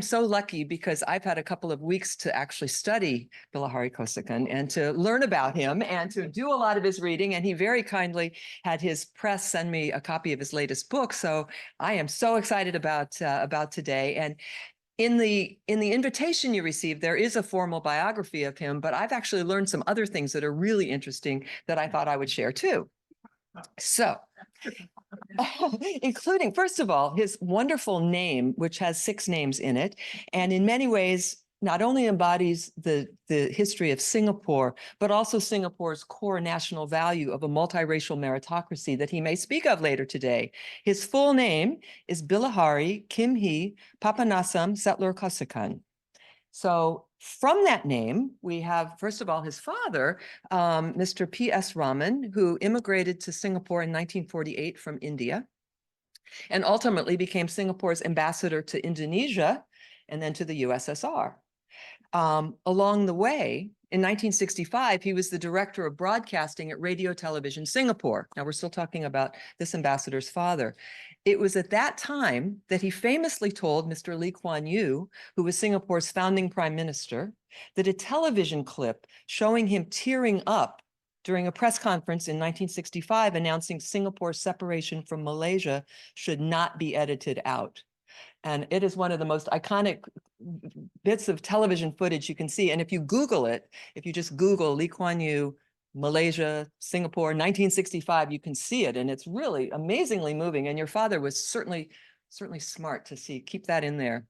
am so lucky because I've had a couple of weeks to actually study Bilahari Kausikan and to learn about him and to do a lot of his reading. And he very kindly had his press send me a copy of his latest book. So I am so excited about today. And in the invitation you received, there is a formal biography of him, but I've actually learned some other things that are really interesting that I thought I would share too. So, including, first of all, his wonderful name, which has 6 names in it, and in many ways not only embodies the history of Singapore, but also Singapore's core national value of a multiracial meritocracy that he may speak of later today. His full name is Bilahari Kim Hee Papanasam Settler Kausikan. So from that name, we have, first of all, his father, Mr. P.S. Raman, who immigrated to Singapore in 1948 from India, and ultimately became Singapore's ambassador to Indonesia and then to the USSR. Along the way, in 1965, he was the director of broadcasting at Radio Television Singapore. Now, we're still talking about this ambassador's father. It was at that time that he famously told Mr. Lee Kuan Yew, who was Singapore's founding prime minister, that a television clip showing him tearing up during a press conference in 1965 announcing Singapore's separation from Malaysia should not be edited out. And it is one of the most iconic bits of television footage you can see. And if you Google it, if you just Google Lee Kuan Yew, Malaysia, Singapore, 1965, you can see it. And it's really amazingly moving. And your father was certainly smart to keep that in there.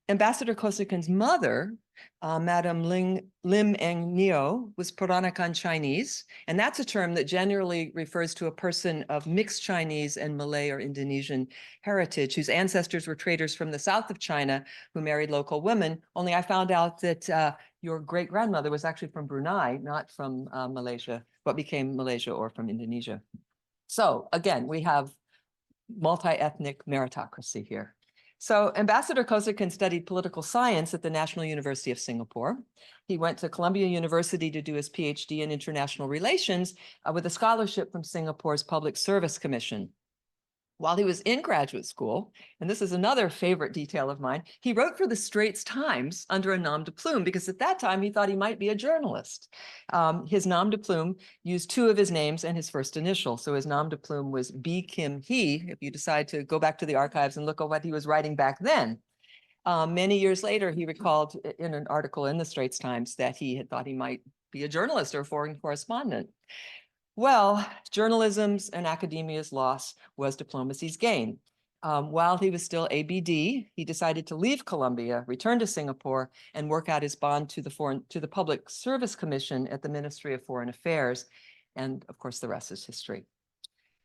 Ambassador Kausikan's mother, Madam Lim Eng Nio, was Peranakan Chinese, and that's a term that generally refers to a person of mixed Chinese and Malay or Indonesian heritage, whose ancestors were traders from the south of China who married local women. Only I found out that your great-grandmother was actually from Brunei, not from Malaysia, what became Malaysia or from Indonesia. So again, we have multi-ethnic meritocracy here. So Ambassador Kausikan studied political science at the National University of Singapore. He went to Columbia University to do his PhD in international relations with a scholarship from Singapore's Public Service Commission. While he was in graduate school, and this is another favorite detail of mine, he wrote for the Straits Times under a nom de plume because at that time he thought he might be a journalist. His nom de plume used 2 of his names and his first initial. So his nom de plume was B. Kim Hee, if you decide to go back to the archives and look at what he was writing back then. Many years later, he recalled in an article in the Straits Times that he had thought he might be a journalist or a foreign correspondent. Well, journalism's and academia's loss was diplomacy's gain. While he was still ABD, he decided to leave Columbia, return to Singapore, and work out his bond to the Public Service Commission at the Ministry of Foreign Affairs. And of course, the rest is history.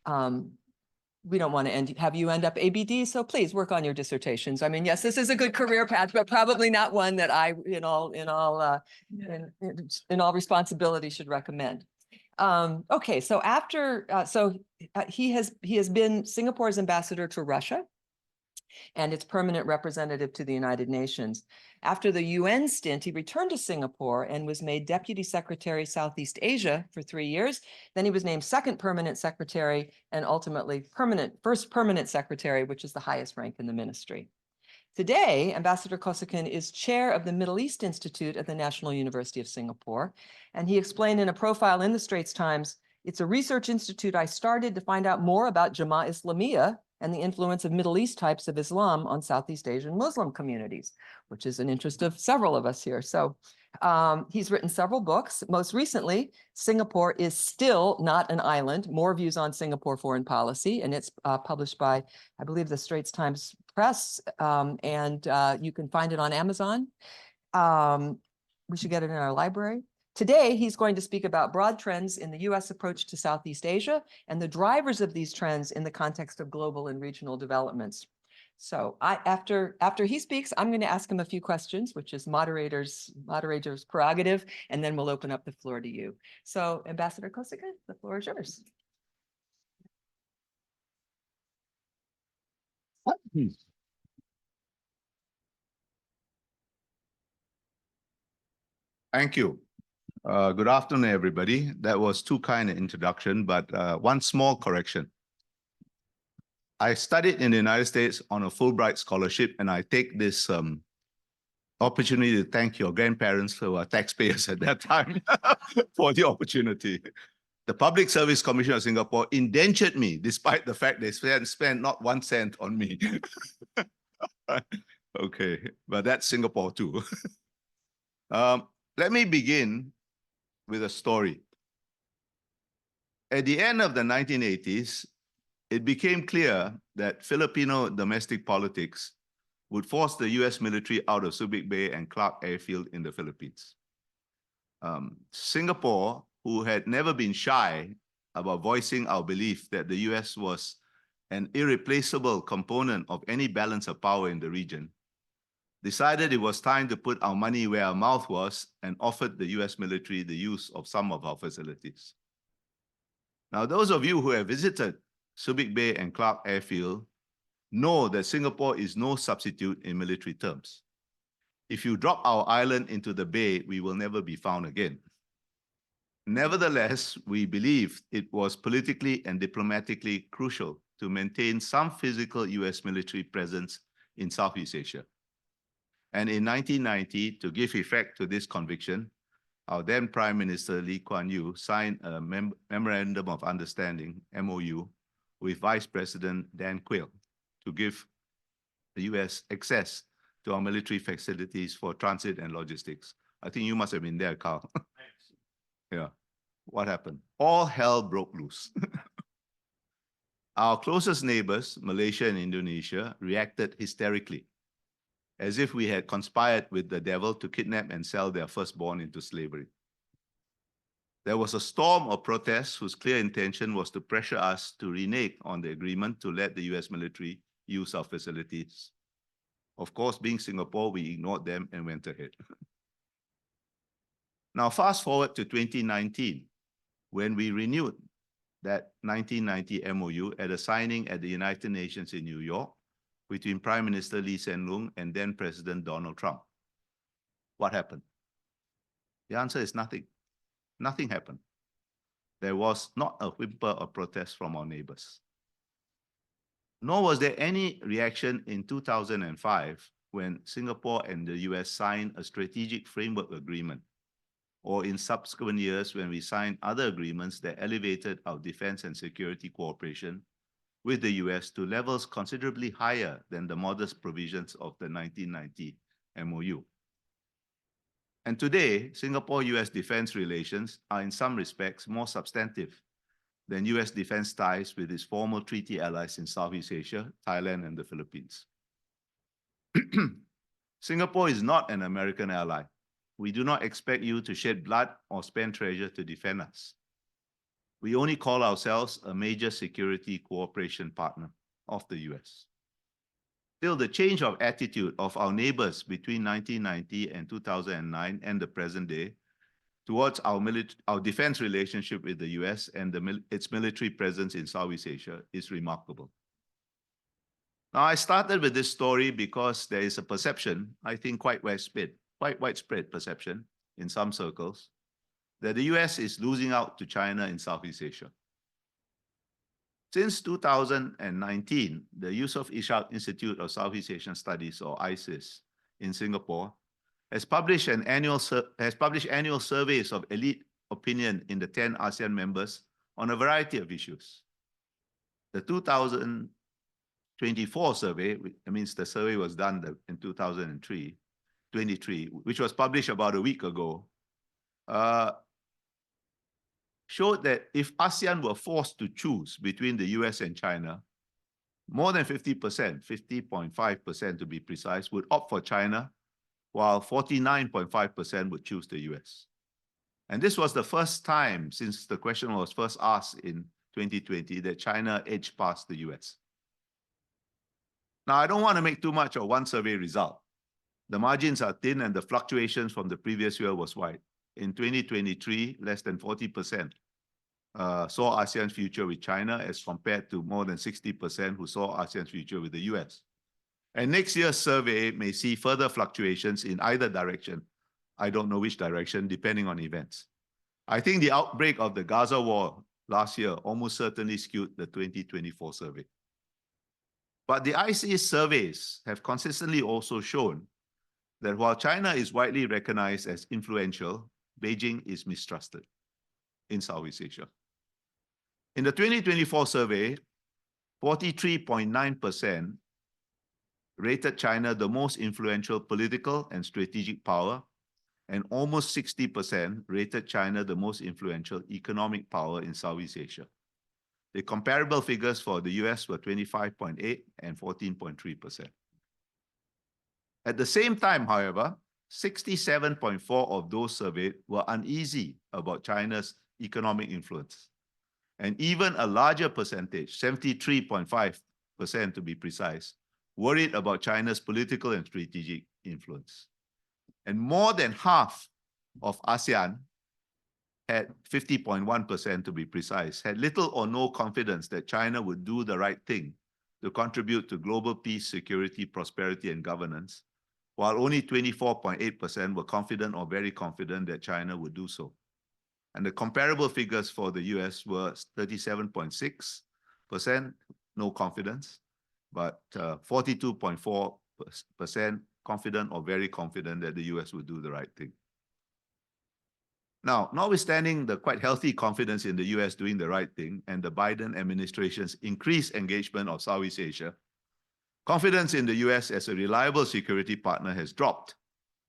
We don't want to have you end up ABD, so please work on your dissertations. I mean, yes, this is a good career path, but probably not one that I, in all responsibility, should recommend. Okay, so after, he has been Singapore's ambassador to Russia and its permanent representative to the United Nations. After the UN stint, he returned to Singapore and was made Deputy Secretary Southeast Asia for 3 years. Then he was named second permanent secretary and ultimately first permanent secretary, which is the highest rank in the ministry. Today, Ambassador Kausikan is chair of the Middle East Institute at the National University of Singapore. And he explained in a profile in the Straits Times, "It's a research institute I started to find out more about Jamaah Islamiyah and the influence of Middle East types of Islam on Southeast Asian Muslim communities," which is an interest of several of us here. So he's written several books. Most recently, Singapore is Still Not an Island, More Views on Singapore Foreign Policy, and it's published by, I believe, the Straits Times Press, and you can find it on Amazon. We should get it in our library. Today, he's going to speak about broad trends in the U.S. approach to Southeast Asia and the drivers of these trends in the context of global and regional developments. So after he speaks, I'm going to ask him a few questions, which is moderator's prerogative, and then we'll open up the floor to you. So Ambassador Kausikan, the floor is yours. Thank you. Good afternoon, everybody. That was too kind an introduction, but one small correction. I studied in the United States on a Fulbright scholarship, and I take this opportunity to thank your grandparents who were taxpayers at that time for the opportunity. The Public Service Commission of Singapore indentured me, despite the fact they spent not 1 cent on me. Okay, but that's Singapore too. Let me begin with a story. At the end of the 1980s, it became clear that Filipino domestic politics would force the US military out of Subic Bay and Clark Airfield in the Philippines. Singapore, who had never been shy about voicing our belief that the US was an irreplaceable component of any balance of power in the region, decided it was time to put our money where our mouth was and offered the US military the use of some of our facilities. Now, those of you who have visited Subic Bay and Clark Airfield know that Singapore is no substitute in military terms. If you drop our island into the bay, we will never be found again. Nevertheless, we believed it was politically and diplomatically crucial to maintain some physical US military presence in Southeast Asia. And in 1990, to give effect to this conviction, our then Prime Minister Lee Kuan Yew signed a Memorandum of Understanding, MOU, with Vice President Dan Quayle to give the US access to our military facilities for transit and logistics. I think you must have been there, Carl. Yeah. What happened? All hell broke loose. Our closest neighbors, Malaysia and Indonesia, reacted hysterically, as if we had conspired with the devil to kidnap and sell their firstborn into slavery. There was a storm of protests whose clear intention was to pressure us to renege on the agreement to let the US military use our facilities. Of course, being Singapore, we ignored them and went ahead. Now, fast forward to 2019, when we renewed that 1990 MOU at a signing at the United Nations in New York between Prime Minister Lee Hsien Loong and then President Donald Trump. What happened? The answer is nothing. Nothing happened. There was not a whimper of protest from our neighbors. Nor was there any reaction in 2005 when Singapore and the US signed a strategic framework agreement, or in subsequent years when we signed other agreements that elevated our defense and security cooperation with the US to levels considerably higher than the modest provisions of the 1990 MOU. And today, Singapore-US defense relations are in some respects more substantive than US defense ties with its former treaty allies in Southeast Asia, Thailand, and the Philippines. Singapore is not an American ally. We do not expect you to shed blood or spend treasure to defend us. We only call ourselves a major security cooperation partner of the US. Still, the change of attitude of our neighbors between 1990 and 2009 and the present day towards our defense relationship with the US and its military presence in Southeast Asia is remarkable. Now, I started with this story because there is a perception, I think quite widespread perception in some circles, that the US is losing out to China in Southeast Asia. Since 2019, the Yusof Ishak Institute of Southeast Asian Studies, or ISIS, in Singapore, has published annual surveys of elite opinion in the 10 ASEAN members on a variety of issues. The 2024 survey, that means the survey was done in 2023, which was published about a week ago, showed that if ASEAN were forced to choose between the US and China, more than 50%, 50.5% to be precise, would opt for China, while 49.5% would choose the US. And this was the first time since the question was first asked in 2020 that China edged past the US. Now, I don't want to make too much of one survey result. The margins are thin and the fluctuations from the previous year was wide. In 2023, less than 40% saw ASEAN's future with China as compared to more than 60% who saw ASEAN's future with the US. And next year's survey may see further fluctuations in either direction. I don't know which direction, depending on events. I think the outbreak of the Gaza war last year almost certainly skewed the 2024 survey. But the IC surveys have consistently also shown that while China is widely recognized as influential, Beijing is mistrusted in Southeast Asia. In the 2024 survey, 43.9% rated China the most influential political and strategic power, and almost 60% rated China the most influential economic power in Southeast Asia. The comparable figures for the US were 25.8 and 14.3%. At the same time, however, 67.4% of those surveyed were uneasy about China's economic influence. And even a larger percentage, 73.5% to be precise, worried about China's political and strategic influence. And more than half of ASEAN, had 50.1% to be precise, had little or no confidence that China would do the right thing to contribute to global peace, security, prosperity, and governance, while only 24.8% were confident or very confident that China would do so. And the comparable figures for the US were 37.6% no confidence, but 42.4% confident or very confident that the US would do the right thing. Now, notwithstanding the quite healthy confidence in the US doing the right thing and the Biden administration's increased engagement of Southeast Asia, confidence in the US as a reliable security partner has dropped,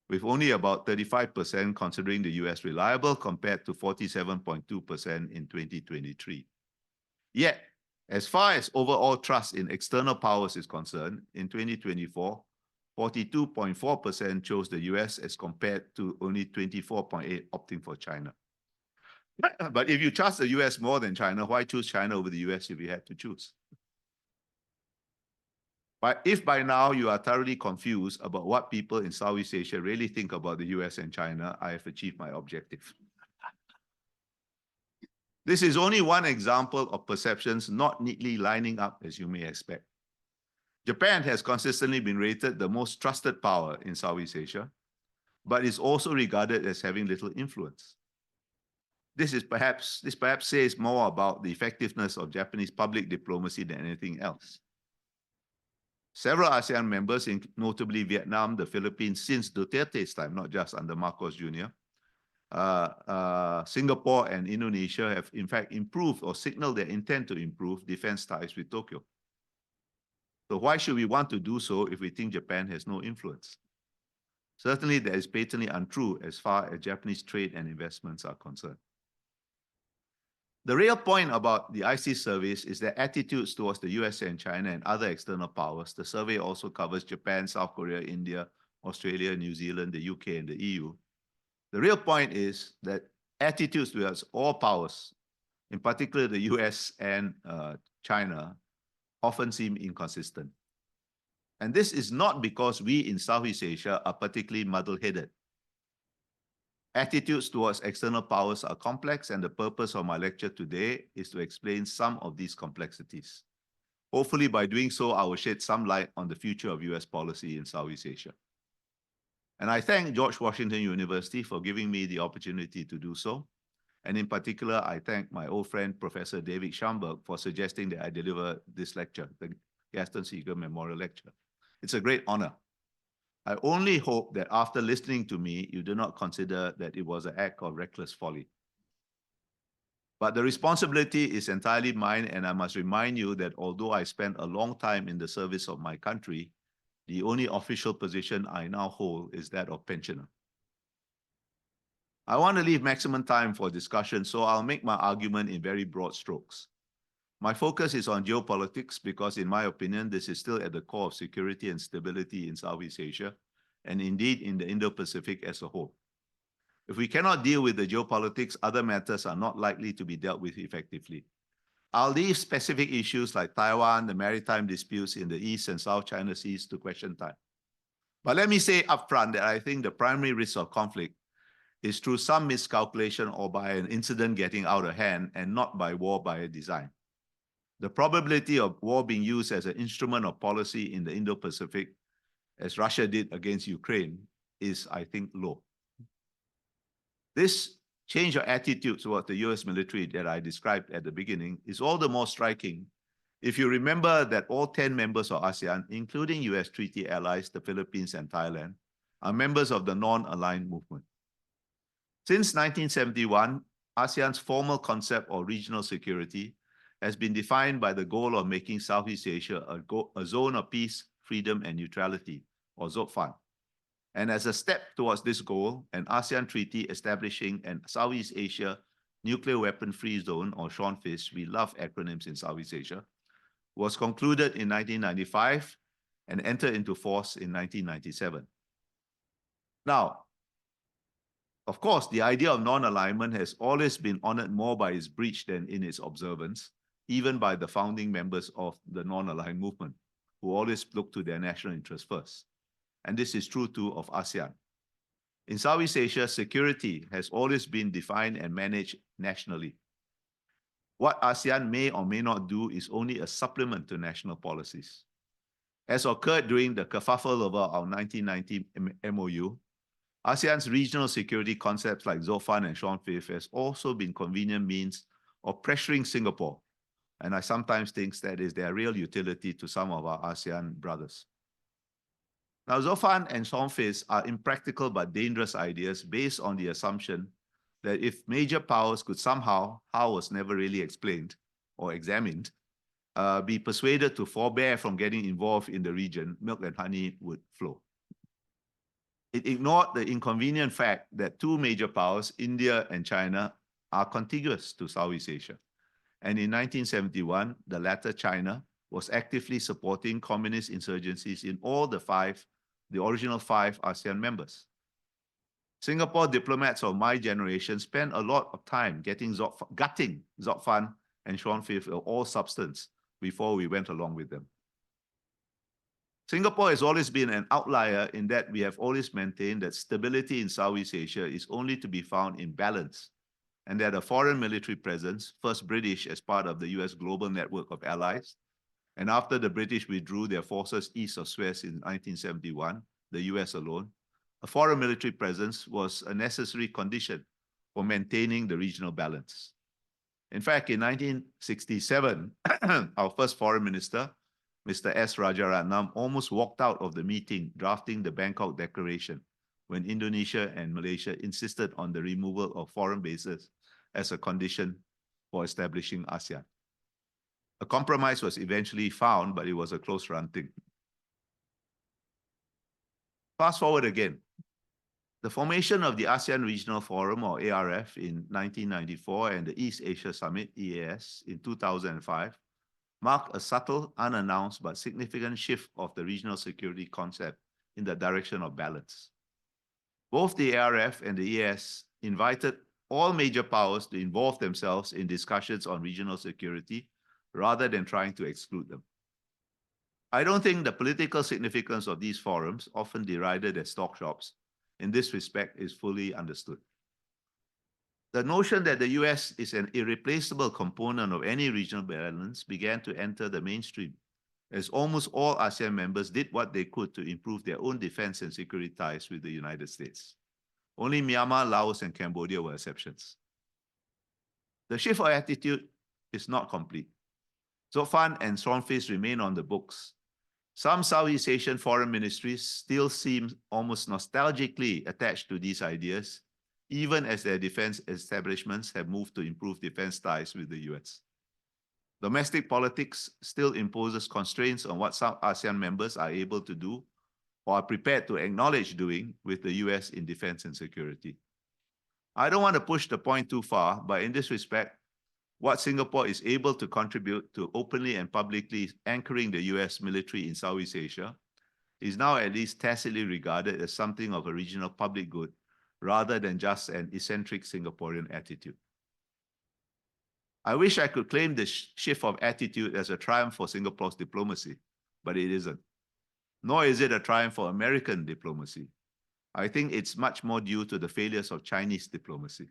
with only about 35% considering the US reliable compared to 47.2% in 2023. Yet, as far as overall trust in external powers is concerned, in 2024, 42.4% chose the US as compared to only 24.8% opting for China. But if you trust the US more than China, why choose China over the US if you had to choose? But if by now you are thoroughly confused about what people in Southeast Asia really think about the US and China, I have achieved my objective. This is only one example of perceptions not neatly lining up as you may expect. Japan has consistently been rated the most trusted power in Southeast Asia, but is also regarded as having little influence. This perhaps says more about the effectiveness of Japanese public diplomacy than anything else. Several ASEAN members, notably Vietnam, the Philippines, since Duterte's time, not just under Marcos Jr., Singapore and Indonesia have in fact improved or signaled their intent to improve defense ties with Tokyo. So why should we want to do so if we think Japan has no influence? Certainly, that is patently untrue as far as Japanese trade and investments are concerned. The real point about the IC surveys is their attitudes towards the USA and China and other external powers. The survey also covers Japan, South Korea, India, Australia, New Zealand, the UK, and the EU. The real point is that attitudes towards all powers, in particular the US and China, often seem inconsistent. And this is not because we in Southeast Asia are particularly muddle-headed. Attitudes towards external powers are complex, and the purpose of my lecture today is to explain some of these complexities. Hopefully, by doing so, I will shed some light on the future of US policy in Southeast Asia. And I thank George Washington University for giving me the opportunity to do so. And in particular, I thank my old friend, Professor David Schamberg, for suggesting that I deliver this lecture, the Gaston Sigur Memorial Lecture. It's a great honor. I only hope that after listening to me, you do not consider that it was an act of reckless folly. But the responsibility is entirely mine, and I must remind you that although I spent a long time in the service of my country, the only official position I now hold is that of pensioner. I want to leave maximum time for discussion, so I'll make my argument in very broad strokes. My focus is on geopolitics because, in my opinion, this is still at the core of security and stability in Southeast Asia, and indeed in the Indo-Pacific as a whole. If we cannot deal with the geopolitics, other matters are not likely to be dealt with effectively. I'll leave specific issues like Taiwan, the maritime disputes in the East and South China Seas to question time. But let me say upfront that I think the primary risk of conflict is through some miscalculation or by an incident getting out of hand and not by war by design. The probability of war being used as an instrument of policy in the Indo-Pacific, as Russia did against Ukraine, is, I think, low. This change of attitude towards the US military that I described at the beginning is all the more striking If you remember that all 10 members of ASEAN, including US treaty allies, the Philippines and Thailand, are members of the non-aligned movement. Since 1971, ASEAN's formal concept of regional security has been defined by the goal of making Southeast Asia a zone of peace, freedom, and neutrality, or ZOFAN. And as a step towards this goal, an ASEAN treaty establishing an Southeast Asia nuclear weapon-free zone, or SHONFIS, we love acronyms in Southeast Asia, was concluded in 1995 and entered into force in 1997. Now, of course, the idea of non-alignment has always been honored more by its breach than in its observance, even by the founding members of the non-aligned movement, who always look to their national interests first. And this is true too of ASEAN. In Southeast Asia, security has always been defined and managed nationally. What ASEAN may or may not do is only a supplement to national policies. As occurred during the kerfuffle over our 1990 MOU, ASEAN's regional security concepts like ZOFAN and SHONFIF has also been convenient means of pressuring Singapore, and I sometimes think that is their real utility to some of our ASEAN brothers. Now, ZOFAN and SHONFIS are impractical but dangerous ideas based on the assumption that if major powers could somehow, how was never really explained or examined, be persuaded to forbear from getting involved in the region, milk and honey would flow. It ignored the inconvenient fact that two major powers, India and China, are contiguous to Southeast Asia. And in 1971, the latter, China, was actively supporting communist insurgencies in all the original five ASEAN members. Singapore diplomats of my generation spent a lot of time gutting ZOFAN and SHONFIF of all substance before we went along with them. Singapore has always been an outlier in that we have always maintained that stability in Southeast Asia is only to be found in balance, and that a foreign military presence, first British as part of the US global network of allies, and after the British withdrew their forces east of Suez in 1971, the US alone, a foreign military presence was a necessary condition for maintaining the regional balance. In fact, in 1967, our first foreign minister, Mr. S. Rajaratnam, almost walked out of the meeting drafting the Bangkok Declaration when Indonesia and Malaysia insisted on the removal of foreign bases as a condition for establishing ASEAN. A compromise was eventually found, but it was a close-run thing. Fast forward again. The formation of the ASEAN Regional Forum, or ARF, in 1994 and the East Asia Summit, EAS, in 2005 marked a subtle, unannounced, but significant shift of the regional security concept in the direction of balance. Both the ARF and the EAS invited all major powers to involve themselves in discussions on regional security rather than trying to exclude them. I don't think the political significance of these forums, often derided as stock shops, in this respect is fully understood. The notion that the US is an irreplaceable component of any regional balance began to enter the mainstream, as almost all ASEAN members did what they could to improve their own defense and security ties with the United States. Only Myanmar, Laos, and Cambodia were exceptions. The shift of attitude is not complete. ZOFAN and SHONFIS remain on the books. Some Southeast Asian foreign ministries still seem almost nostalgically attached to these ideas, even as their defense establishments have moved to improve defense ties with the US. Domestic politics still imposes constraints on what some ASEAN members are able to do or are prepared to acknowledge doing with the US in defense and security. I don't want to push the point too far, but in this respect, what Singapore is able to contribute to openly and publicly anchoring the US military in Southeast Asia is now at least tacitly regarded as something of a regional public good rather than just an eccentric Singaporean attitude. I wish I could claim this shift of attitude as a triumph for Singapore's diplomacy, but it isn't. Nor is it a triumph for American diplomacy. I think it's much more due to the failures of Chinese diplomacy.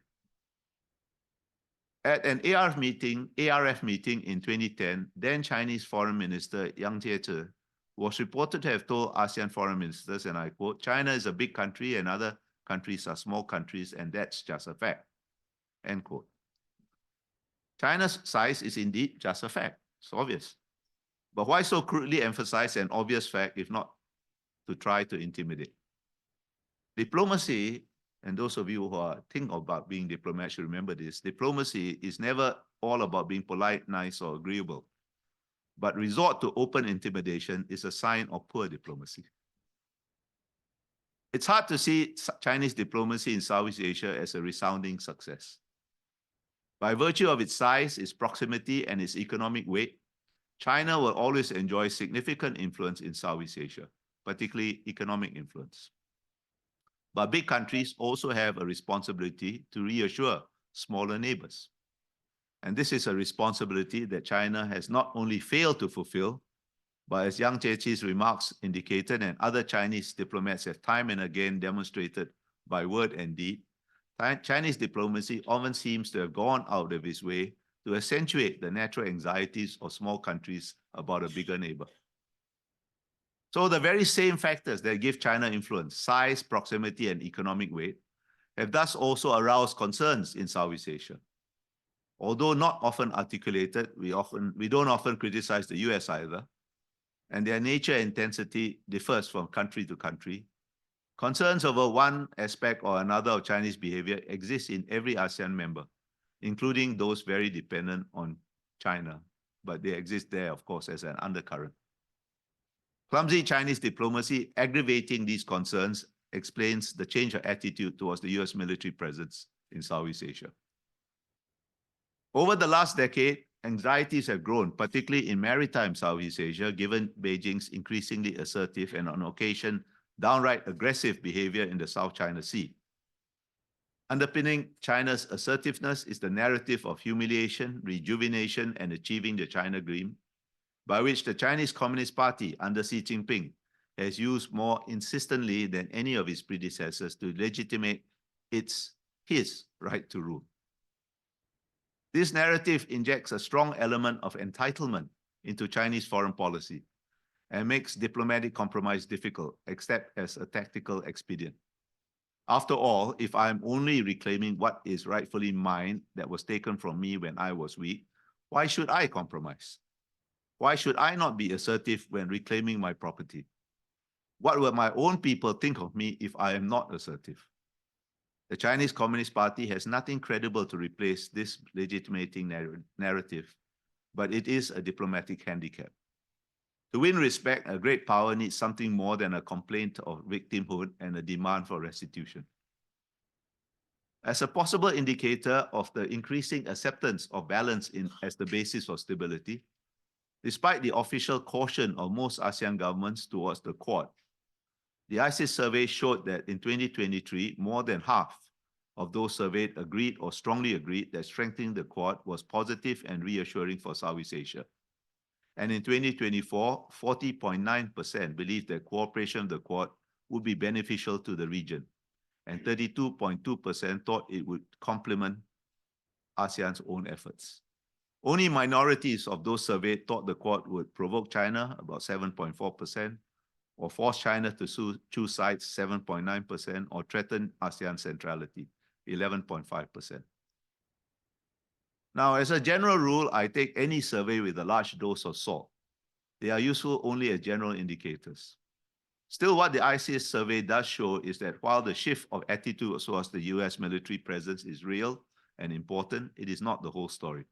At an ARF meeting in 2010, then Chinese Foreign Minister Yang Jiechi was reported to have told ASEAN foreign ministers, and I quote, "China is a big country and other countries are small countries, and that's just a fact," end quote. China's size is indeed just a fact. It's obvious. But why so crudely emphasize an obvious fact if not to try to intimidate? Diplomacy, and those of you who are think about being diplomats should remember this, diplomacy is never all about being polite, nice, or agreeable. But resort to open intimidation is a sign of poor diplomacy. It's hard to see Chinese diplomacy in Southeast Asia as a resounding success. By virtue of its size, its proximity, and its economic weight, China will always enjoy significant influence in Southeast Asia, particularly economic influence. But big countries also have a responsibility to reassure smaller neighbors. And this is a responsibility that China has not only failed to fulfill, but as Yang Jieqi's remarks indicated and other Chinese diplomats have time and again demonstrated by word and deed, Chinese diplomacy often seems to have gone out of its way to accentuate the natural anxieties of small countries about a bigger neighbor. So the very same factors that give China influence, size, proximity, and economic weight, have thus also aroused concerns in Southeast Asia. Although not often articulated, we don't often criticize the US either, and their nature and intensity differs from country to country. Concerns over one aspect or another of Chinese behavior exist in every ASEAN member, including those very dependent on China, but they exist there, of course, as an undercurrent. Clumsy Chinese diplomacy aggravating these concerns explains the change of attitude towards the US military presence in Southeast Asia. Over the last decade, anxieties have grown, particularly in maritime Southeast Asia, given Beijing's increasingly assertive and on occasion downright aggressive behavior in the South China Sea. Underpinning China's assertiveness is the narrative of humiliation, rejuvenation, and achieving the China Dream, by which the Chinese Communist Party under Xi Jinping has used more insistently than any of its predecessors to legitimate his right to rule. This narrative injects a strong element of entitlement into Chinese foreign policy and makes diplomatic compromise difficult, except as a tactical expedient. After all, if I'm only reclaiming what is rightfully mine that was taken from me when I was weak, why should I compromise? Why should I not be assertive when reclaiming my property? What will my own people think of me if I am not assertive? The Chinese Communist Party has nothing credible to replace this legitimating narrative, but it is a diplomatic handicap. To win respect, a great power needs something more than a complaint of victimhood and a demand for restitution. As a possible indicator of the increasing acceptance of balance as the basis for stability, despite the official caution of most ASEAN governments towards the Quad, the ISIS survey showed that in 2023, more than half of those surveyed agreed or strongly agreed that strengthening the Quad was positive and reassuring for Southeast Asia. And in 2024, 40.9% believed that cooperation of the Quad would be beneficial to the region, and 32.2% thought it would complement ASEAN's own efforts. Only minorities of those surveyed thought the Quad would provoke China, about 7.4%, or force China to choose sides, 7.9%, or threaten ASEAN centrality, 11.5%. Now, as a general rule, I take any survey with a large dose of salt. They are useful only as general indicators. Still, what the ISIS survey does show is that while the shift of attitude towards the US military presence is real and important, it is not the whole story.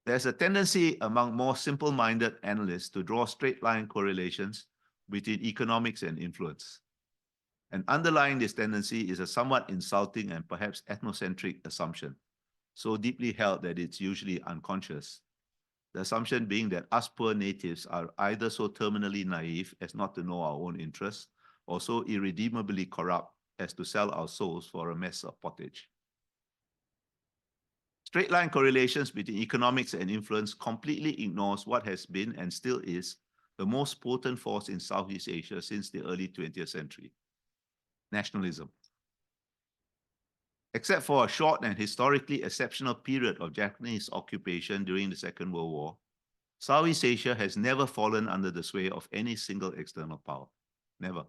There's a tendency among more simple-minded analysts to draw straight-line correlations between economics and influence. And underlying this tendency is a somewhat insulting and perhaps ethnocentric assumption, so deeply held that it's usually unconscious. The assumption being that us poor natives are either so terminally naive as not to know our own interests, or so irredeemably corrupt as to sell our souls for a mess of pottage. Straight-line correlations between economics and influence completely ignores what has been and still is the most potent force in Southeast Asia since the early 20th century: nationalism. Except for a short and historically exceptional period of Japanese occupation during the Second World War, Southeast Asia has never fallen under the sway of any single external power. Never.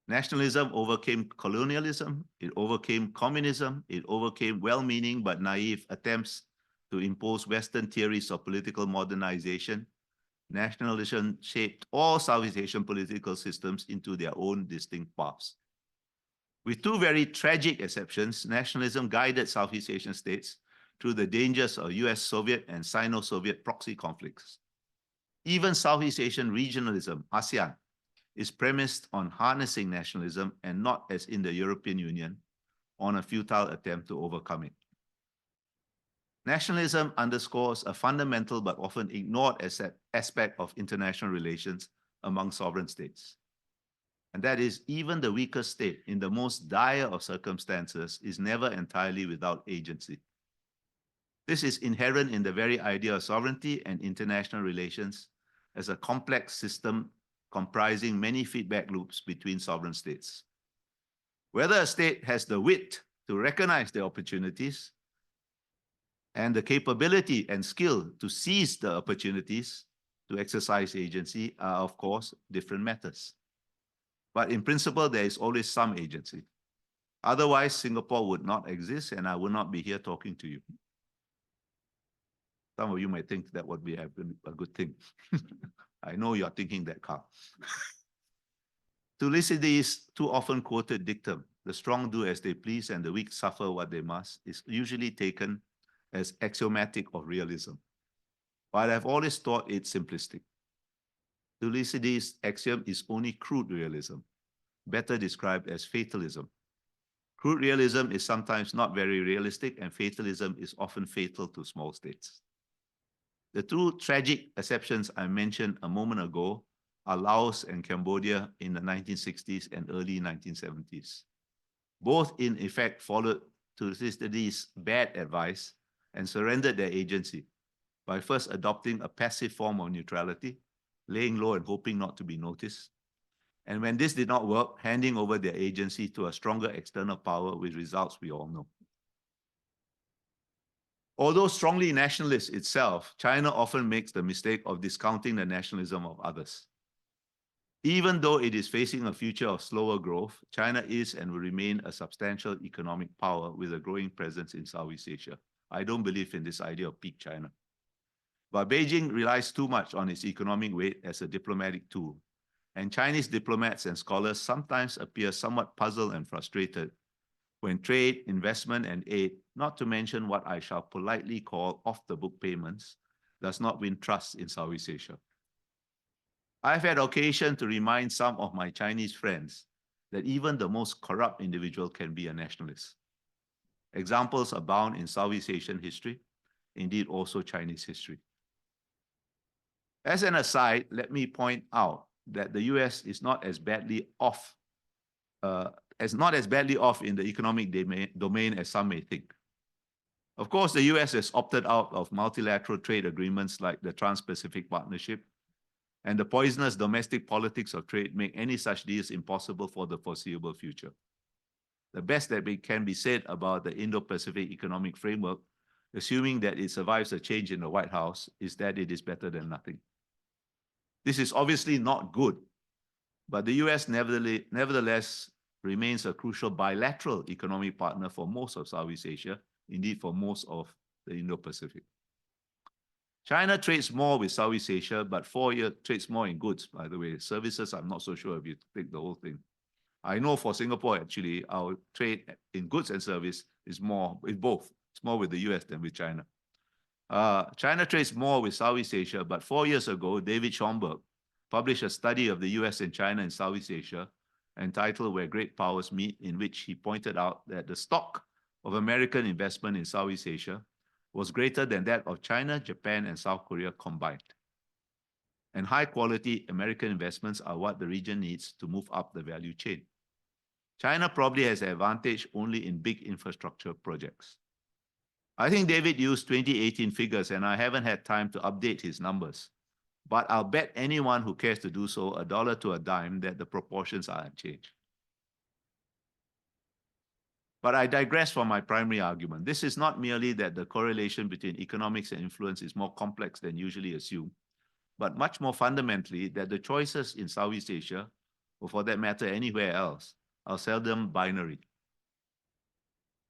Nationalism overcame colonialism, it overcame communism, it overcame well-meaning but naive attempts to impose Western theories of political modernization, nationalism shaped all Southeast Asian political systems into their own distinct paths. With two very tragic exceptions, nationalism guided Southeast Asian states through the dangers of US-Soviet and Sino-Soviet proxy conflicts. Even Southeast Asian regionalism, ASEAN, is premised on harnessing nationalism and not, as in the European Union, on a futile attempt to overcome it. Nationalism underscores a fundamental but often ignored aspect of international relations among sovereign states. And that is, even the weakest state in the most dire of circumstances is never entirely without agency. This is inherent in the very idea of sovereignty and international relations as a complex system comprising many feedback loops between sovereign states. Whether a state has the wit to recognize the opportunities and the capability and skill to seize the opportunities to exercise agency are, of course, different matters. But in principle, there is always some agency. Otherwise, Singapore would not exist and I would not be here talking to you. Some of you might think that would be a good thing. I know you're thinking that, Carl. Thucydides' too often quoted dictum, the strong do as they please and the weak suffer what they must, is usually taken as axiomatic of realism. But I've always thought it simplistic. Thucydides' axiom is only crude realism, better described as fatalism. Crude realism is sometimes not very realistic, and fatalism is often fatal to small states. The two tragic exceptions I mentioned a moment ago are Laos and Cambodia in the 1960s and early 1970s. Both, in effect, followed Thucydides' bad advice and surrendered their agency by first adopting a passive form of neutrality, laying low and hoping not to be noticed. And when this did not work, handing over their agency to a stronger external power with results we all know. Although strongly nationalist itself, China often makes the mistake of discounting the nationalism of others. Even though it is facing a future of slower growth, China is and will remain a substantial economic power with a growing presence in Southeast Asia. I don't believe in this idea of peak China. But Beijing relies too much on its economic weight as a diplomatic tool, and Chinese diplomats and scholars sometimes appear somewhat puzzled and frustrated when trade, investment, and aid, not to mention what I shall politely call off-the-book payments, does not win trust in Southeast Asia. I've had occasion to remind some of my Chinese friends that even the most corrupt individual can be a nationalist. Examples abound in Southeast Asian history, indeed also Chinese history. As an aside, let me point out that the US is not as badly off in the economic domain as some may think. Of course, the US has opted out of multilateral trade agreements like the Trans-Pacific Partnership, and the poisonous domestic politics of trade make any such deals impossible for the foreseeable future. The best that can be said about the Indo-Pacific Economic Framework, assuming that it survives a change in the White House, is that it is better than nothing. This is obviously not good, but the US nevertheless remains a crucial bilateral economic partner for most of Southeast Asia, indeed for most of the Indo-Pacific. China trades more with Southeast Asia, but trades more in goods, by the way. Services, I'm not so sure if you take the whole thing. I know for Singapore, actually, our trade in goods and service is more with both. It's more with the US than with China. China trades more with Southeast Asia, but 4 years ago, David Schomburg published a study of the US and China in Southeast Asia entitled Where Great Powers Meet, in which he pointed out that the stock of American investment in Southeast Asia was greater than that of China, Japan, and South Korea combined. And high-quality American investments are what the region needs to move up the value chain. China probably has an advantage only in big infrastructure projects. I think David used 2018 figures, and I haven't had time to update his numbers. But I'll bet anyone who cares to do so a dollar to a dime that the proportions are unchanged. But I digress from my primary argument. This is not merely that the correlation between economics and influence is more complex than usually assumed, but much more fundamentally that the choices in Southeast Asia, or for that matter anywhere else, are seldom binary.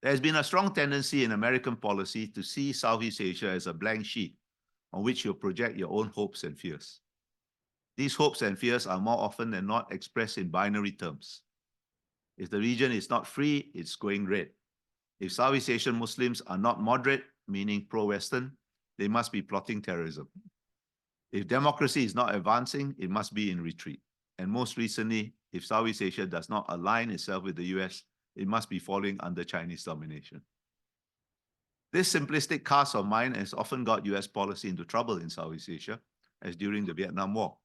There's been a strong tendency in American policy to see Southeast Asia as a blank sheet on which you project your own hopes and fears. These hopes and fears are more often than not expressed in binary terms. If the region is not free, it's going red. If Southeast Asian Muslims are not moderate, meaning pro-Western, they must be plotting terrorism. If democracy is not advancing, it must be in retreat. And most recently, if Southeast Asia does not align itself with the US, it must be falling under Chinese domination. This simplistic cast of mind has often got US policy into trouble in Southeast Asia, as during the Vietnam War.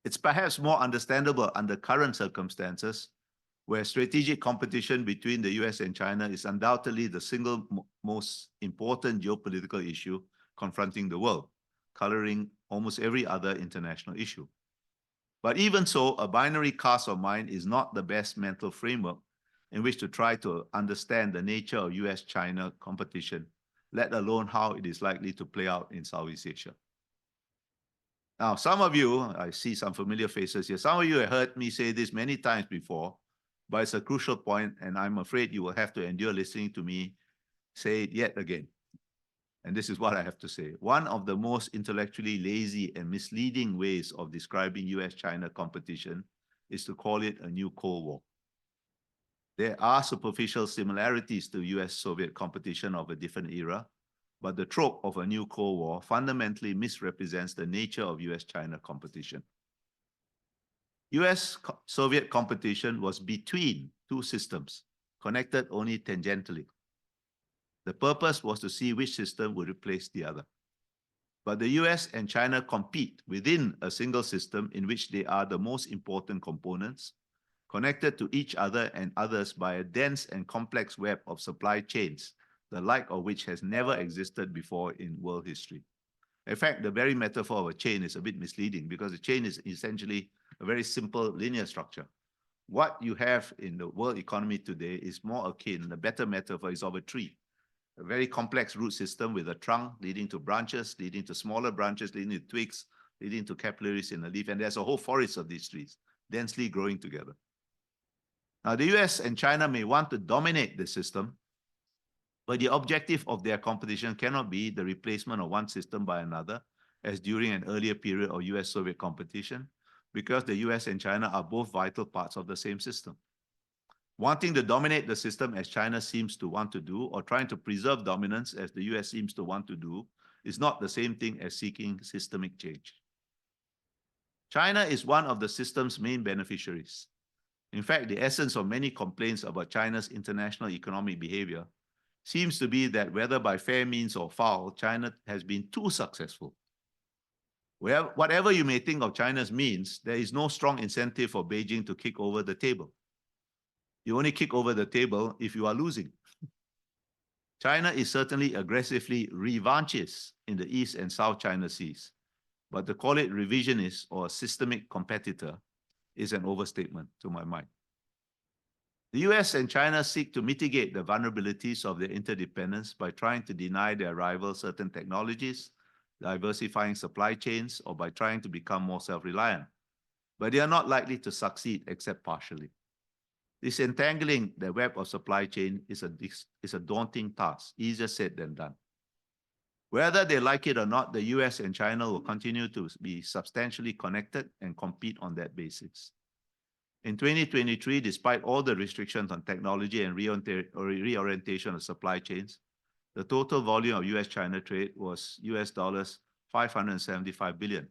It's perhaps more understandable under current circumstances, where strategic competition between the US and China is undoubtedly the single most important geopolitical issue confronting the world, coloring almost every other international issue. But even so, a binary cast of mind is not the best mental framework in which to try to understand the nature of US-China competition, let alone how it is likely to play out in Southeast Asia. Now, some of you, I see some familiar faces here, some of you have heard me say this many times before, but it's a crucial point, and I'm afraid you will have to endure listening to me say it yet again. And this is what I have to say. One of the most intellectually lazy and misleading ways of describing US-China competition is to call it a new Cold War. There are superficial similarities to US-Soviet competition of a different era, but the trope of a new Cold War fundamentally misrepresents the nature of US-China competition. US-Soviet competition was between two systems, connected only tangentially. The purpose was to see which system would replace the other. But the US and China compete within a single system in which they are the most important components, connected to each other and others by a dense and complex web of supply chains, the like of which has never existed before in world history. In fact, the very metaphor of a chain is a bit misleading because a chain is essentially a very simple linear structure. What you have in the world economy today is more akin, the better metaphor is of a tree. A very complex root system with a trunk leading to branches, leading to smaller branches, leading to twigs, leading to capillaries in the leaf. And there's a whole forest of these trees, densely growing together. Now, the US and China may want to dominate the system, but the objective of their competition cannot be the replacement of one system by another, as during an earlier period of US-Soviet competition, because the US and China are both vital parts of the same system. Wanting to dominate the system as China seems to want to do, or trying to preserve dominance as the US seems to want to do, is not the same thing as seeking systemic change. China is one of the system's main beneficiaries. In fact, the essence of many complaints about China's international economic behavior seems to be that whether by fair means or foul, China has been too successful. Whatever you may think of China's means, there is no strong incentive for Beijing to kick over the table. You only kick over the table if you are losing. China is certainly aggressively revanchist in the East and South China Seas, but to call it revisionist or a systemic competitor is an overstatement to my mind. The US and China seek to mitigate the vulnerabilities of their interdependence by trying to deny their rivals certain technologies, diversifying supply chains, or by trying to become more self-reliant. But they are not likely to succeed except partially. Disentangling the web of supply chain is a daunting task, easier said than done. Whether they like it or not, the US and China will continue to be substantially connected and compete on that basis. In 2023, despite all the restrictions on technology and reorientation of supply chains, the total volume of US-China trade was US dollars 575 billion.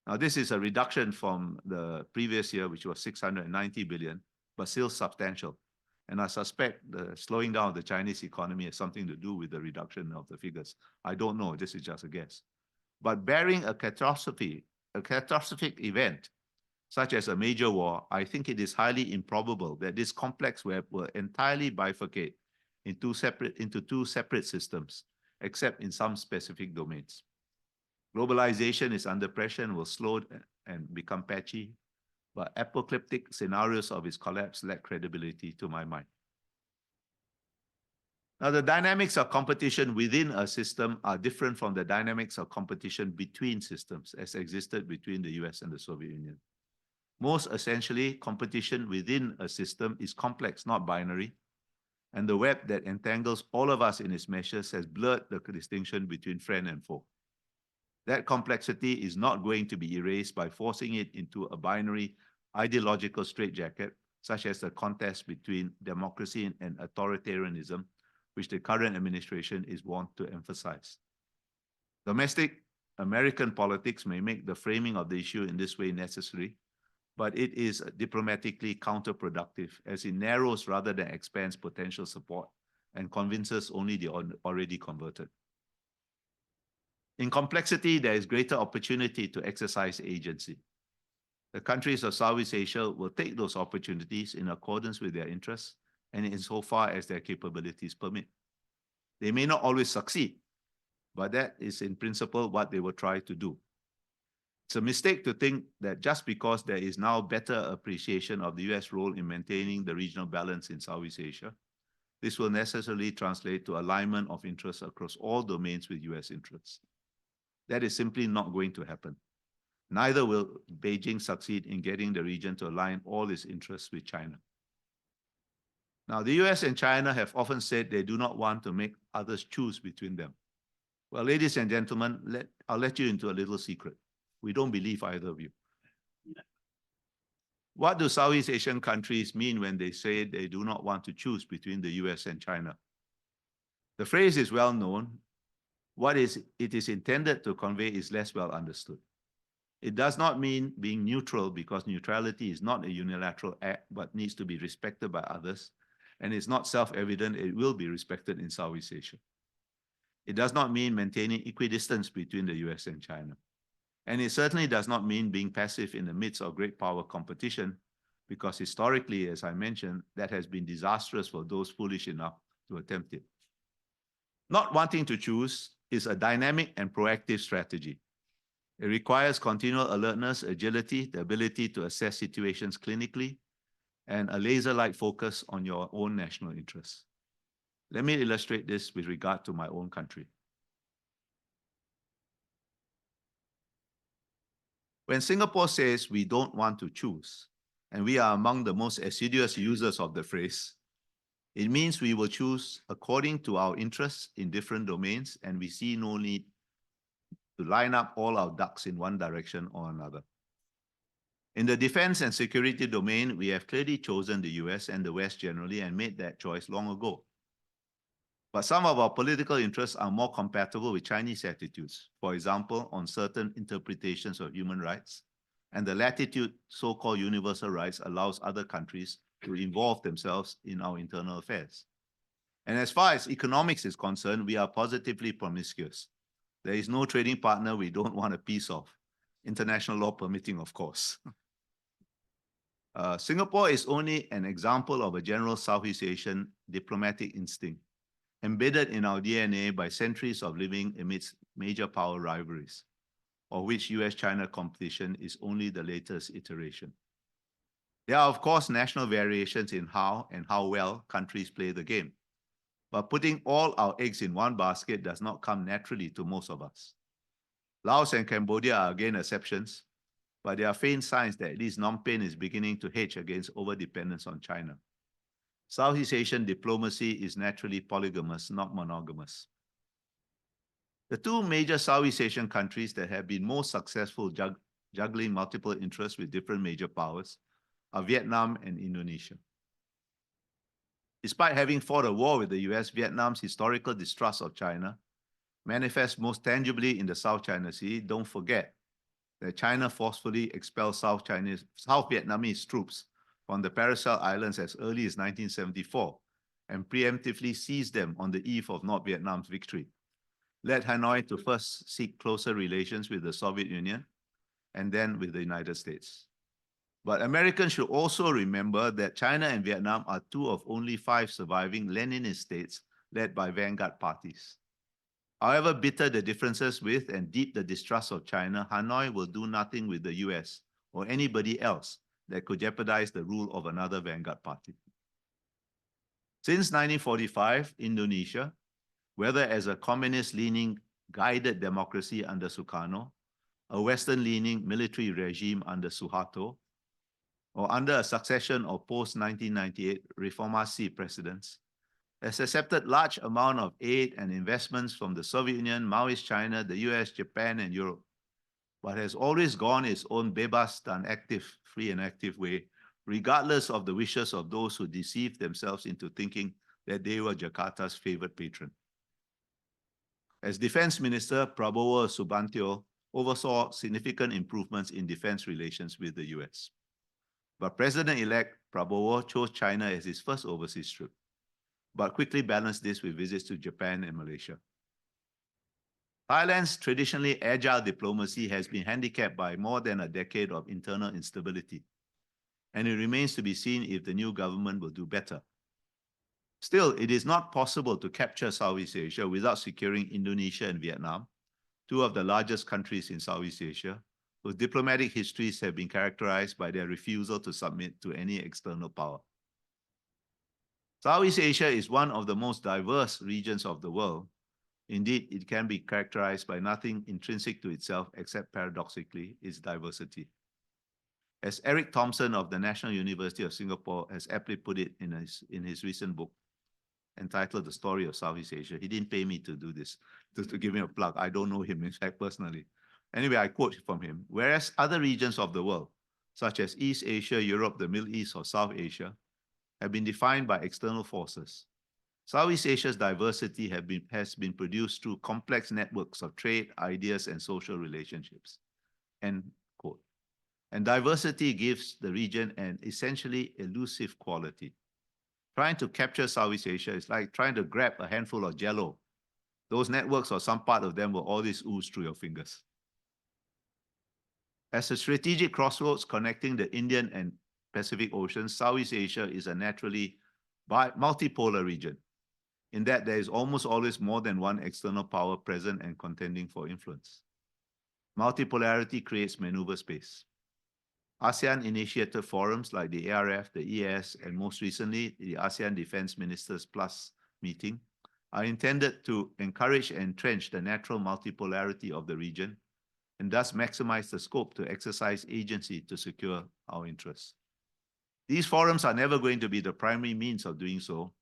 Now, this is a reduction from the previous year, which was 690 billion, but still substantial. And I suspect the slowing down of the Chinese economy has something to do with the reduction of the figures. I don't know, this is just a guess. But barring a catastrophic event, such as a major war, I think it is highly improbable that this complex web will entirely bifurcate into two separate systems, except in some specific domains. Globalization is under pressure and will slow and become patchy, but apocalyptic scenarios of its collapse lack credibility to my mind. Now, the dynamics of competition within a system are different from the dynamics of competition between systems as existed between the US and the Soviet Union. Most essentially, competition within a system is complex, not binary, and the web that entangles all of us in its meshes has blurred the distinction between friend and foe. That complexity is not going to be erased by forcing it into a binary ideological straitjacket, such as the contest between democracy and authoritarianism, which the current administration is wont to emphasize. Domestic American politics may make the framing of the issue in this way necessary, but it is diplomatically counterproductive as it narrows rather than expands potential support and convinces only the already converted. In complexity, there is greater opportunity to exercise agency. The countries of Southeast Asia will take those opportunities in accordance with their interests and insofar as their capabilities permit. They may not always succeed, but that is in principle what they will try to do. It's a mistake to think that just because there is now better appreciation of the US role in maintaining the regional balance in Southeast Asia, this will necessarily translate to alignment of interests across all domains with US interests. That is simply not going to happen. Neither will Beijing succeed in getting the region to align all its interests with China. Now, the US and China have often said they do not want to make others choose between them. Well, ladies and gentlemen, I'll let you into a little secret. We don't believe either of you. What do Southeast Asian countries mean when they say they do not want to choose between the US and China? The phrase is well known. What it is intended to convey is less well understood. It does not mean being neutral, because neutrality is not a unilateral act but needs to be respected by others, and it's not self-evident it will be respected in Southeast Asia. It does not mean maintaining equidistance between the US and China. And it certainly does not mean being passive in the midst of great power competition, because historically, as I mentioned, that has been disastrous for those foolish enough to attempt it. Not wanting to choose is a dynamic and proactive strategy. It requires continual alertness, agility, the ability to assess situations clinically, and a laser-like focus on your own national interests. Let me illustrate this with regard to my own country. When Singapore says we don't want to choose, and we are among the most assiduous users of the phrase, it means we will choose according to our interests in different domains, and we see no need to line up all our ducks in one direction or another. In the defense and security domain, we have clearly chosen the US and the West generally and made that choice long ago. But some of our political interests are more compatible with Chinese attitudes, for example, on certain interpretations of human rights, and the latitude so-called universal rights allows other countries to involve themselves in our internal affairs. And as far as economics is concerned, we are positively promiscuous. There is no trading partner we don't want a piece of, international law permitting, of course. Singapore is only an example of a general Southeast Asian diplomatic instinct, embedded in our DNA by centuries of living amidst major power rivalries, of which US-China competition is only the latest iteration. There are, of course, national variations in how and how well countries play the game. But putting all our eggs in one basket does not come naturally to most of us. Laos and Cambodia are again exceptions, but there are faint signs that at least Phnom Penh is beginning to hedge against overdependence on China. Southeast Asian diplomacy is naturally polygamous, not monogamous. The two major Southeast Asian countries that have been most successful juggling multiple interests with different major powers are Vietnam and Indonesia. Despite having fought a war with the US, Vietnam's historical distrust of China manifests most tangibly in the South China Sea. Don't forget that China forcefully expelled South Vietnamese troops from the Paracel Islands as early as 1974 and preemptively seized them on the eve of North Vietnam's victory, led Hanoi to first seek closer relations with the Soviet Union and then with the United States. But Americans should also remember that China and Vietnam are two of only 5 surviving Leninist states led by vanguard parties. However bitter the differences with and deep the distrust of China, Hanoi will do nothing with the US or anybody else that could jeopardize the rule of another vanguard party. Since 1945, Indonesia, whether as a communist-leaning guided democracy under Sukarno, a Western-leaning military regime under Suharto, or under a succession of post-1998 Reformasi presidents, has accepted large amount of aid and investments from the Soviet Union, Maoist China, the US, Japan, and Europe, but has always gone its own bebas dan active, free and active way, regardless of the wishes of those who deceived themselves into thinking that they were Jakarta's favorite patron. As Defense Minister, Prabowo Subianto oversaw significant improvements in defense relations with the US. But President-elect Prabowo chose China as his first overseas trip, but quickly balanced this with visits to Japan and Malaysia. Thailand's traditionally agile diplomacy has been handicapped by more than a decade of internal instability, and it remains to be seen if the new government will do better. Still, it is not possible to capture Southeast Asia without securing Indonesia and Vietnam, two of the largest countries in Southeast Asia, whose diplomatic histories have been characterized by their refusal to submit to any external power. Southeast Asia is one of the most diverse regions of the world. Indeed, it can be characterized by nothing intrinsic to itself except, paradoxically, its diversity. As Eric Thompson of the National University of Singapore has aptly put it in his recent book entitled The Story of Southeast Asia, he didn't pay me to do this, to give him a plug. I don't know him, in fact, personally. Anyway, I quote from him, whereas other regions of the world, such as East Asia, Europe, the Middle East, or South Asia, have been defined by external forces, Southeast Asia's diversity has been produced through complex networks of trade, ideas, and social relationships. End quote. And diversity gives the region an essentially elusive quality. Trying to capture Southeast Asia is like trying to grab a handful of jello. Those networks or some part of them will always ooze through your fingers. As a strategic crossroads connecting the Indian and Pacific Oceans, Southeast Asia is a naturally multipolar region, in that there is almost always more than one external power present and contending for influence. Multipolarity creates maneuver space. ASEAN-initiated forums like the ARF, the EAS, and most recently, the ASEAN Defense Ministers Plus meeting are intended to encourage and entrench the natural multipolarity of the region and thus maximize the scope to exercise agency to secure our interests. These forums are never going to be the primary means of doing so,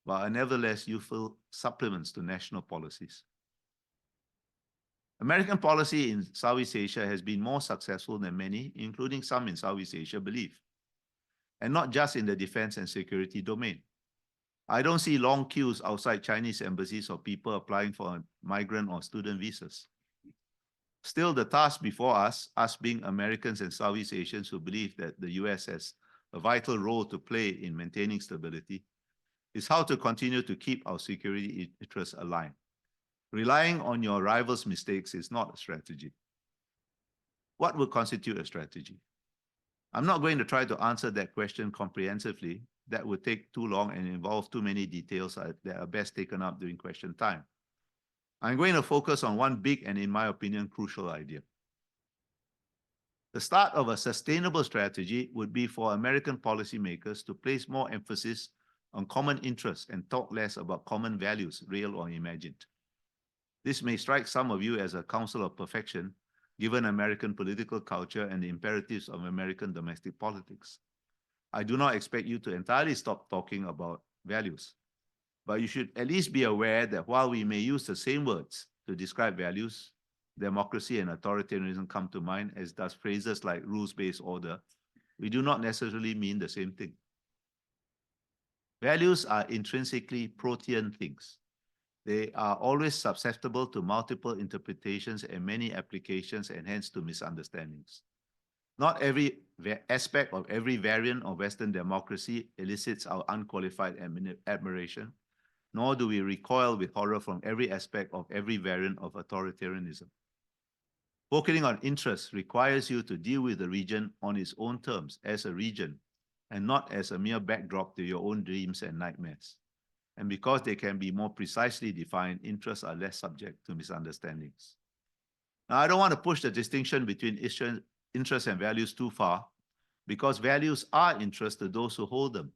but are nevertheless useful supplements to national policies. American policy in Southeast Asia has been more successful than many, including some in Southeast Asia, believe, and not just in the defense and security domain. I don't see long queues outside Chinese embassies of people applying for migrant or student visas. Still, the task before us being Americans and Southeast Asians who believe that the US has a vital role to play in maintaining stability, is how to continue to keep our security interests aligned. Relying on your rivals' mistakes is not a strategy. What would constitute a strategy? I'm not going to try to answer that question comprehensively. That would take too long and involve too many details that are best taken up during question time. I'm going to focus on one big and, in my opinion, crucial idea. The start of a sustainable strategy would be for American policymakers to place more emphasis on common interests and talk less about common values, real or imagined. This may strike some of you as a counsel of perfection, given American political culture and the imperatives of American domestic politics. I do not expect you to entirely stop talking about values, but you should at least be aware that while we may use the same words to describe values, democracy and authoritarianism come to mind, as does phrases like rules-based order, we do not necessarily mean the same thing. Values are intrinsically protean things. They are always susceptible to multiple interpretations and many applications, and hence to misunderstandings. Not every aspect of every variant of Western democracy elicits our unqualified admiration, nor do we recoil with horror from every aspect of every variant of authoritarianism. Focusing on interests requires you to deal with the region on its own terms as a region, and not as a mere backdrop to your own dreams and nightmares. And because they can be more precisely defined, interests are less subject to misunderstandings. Now, I don't want to push the distinction between interests and values too far, because values are interests to those who hold them.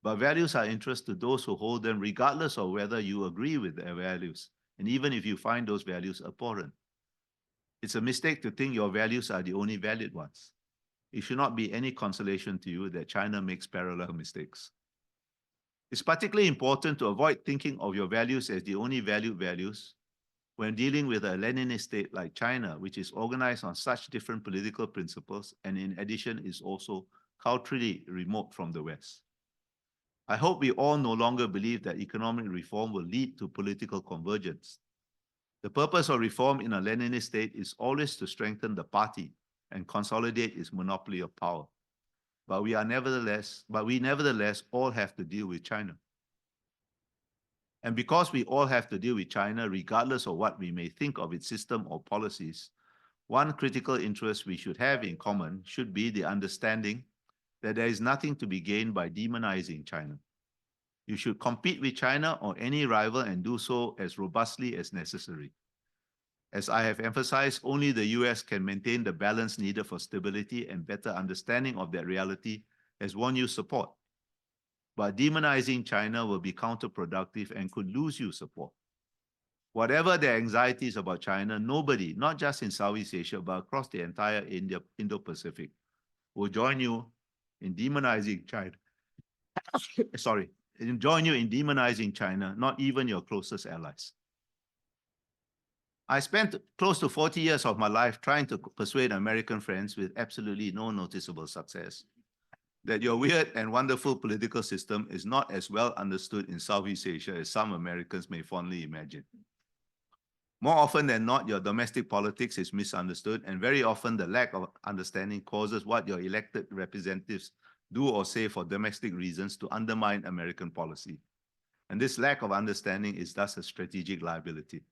But values are interests to those who hold them regardless of whether you agree with their values, and even if you find those values abhorrent. It's a mistake to think your values are the only valid ones. It should not be any consolation to you that China makes parallel mistakes. It's particularly important to avoid thinking of your values as the only valued values when dealing with a Leninist state like China, which is organized on such different political principles and in addition is also culturally remote from the West. I hope we all no longer believe that economic reform will lead to political convergence. The purpose of reform in a Leninist state is always to strengthen the party and consolidate its monopoly of power. But we nevertheless all have to deal with China. And because we all have to deal with China, regardless of what we may think of its system or policies, one critical interest we should have in common should be the understanding that there is nothing to be gained by demonizing China. You should compete with China or any rival and do so as robustly as necessary. As I have emphasized, only the US can maintain the balance needed for stability and better understanding of that reality has won you support. But demonizing China will be counterproductive and could lose you support. Whatever their anxieties about China, nobody, not just in Southeast Asia, but across the entire Indo-Pacific, will join you in demonizing China. Sorry, join you in demonizing China, not even your closest allies. I spent close to 40 years of my life trying to persuade American friends with absolutely no noticeable success that your weird and wonderful political system is not as well understood in Southeast Asia as some Americans may fondly imagine. More often than not, your domestic politics is misunderstood, and very often the lack of understanding causes what your elected representatives do or say for domestic reasons to undermine American policy. And this lack of understanding is thus a strategic liability.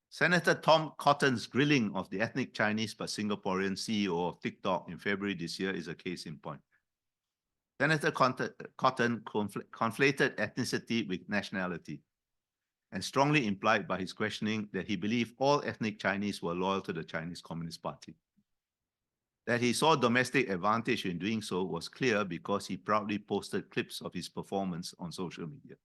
Senator Tom Cotton's grilling of the ethnic Chinese but Singaporean CEO of TikTok in February this year is a case in point. Senator Cotton conflated ethnicity with nationality and strongly implied by his questioning that he believed all ethnic Chinese were loyal to the Chinese Communist Party. That he saw domestic advantage in doing so was clear because he proudly posted clips of his performance on social media.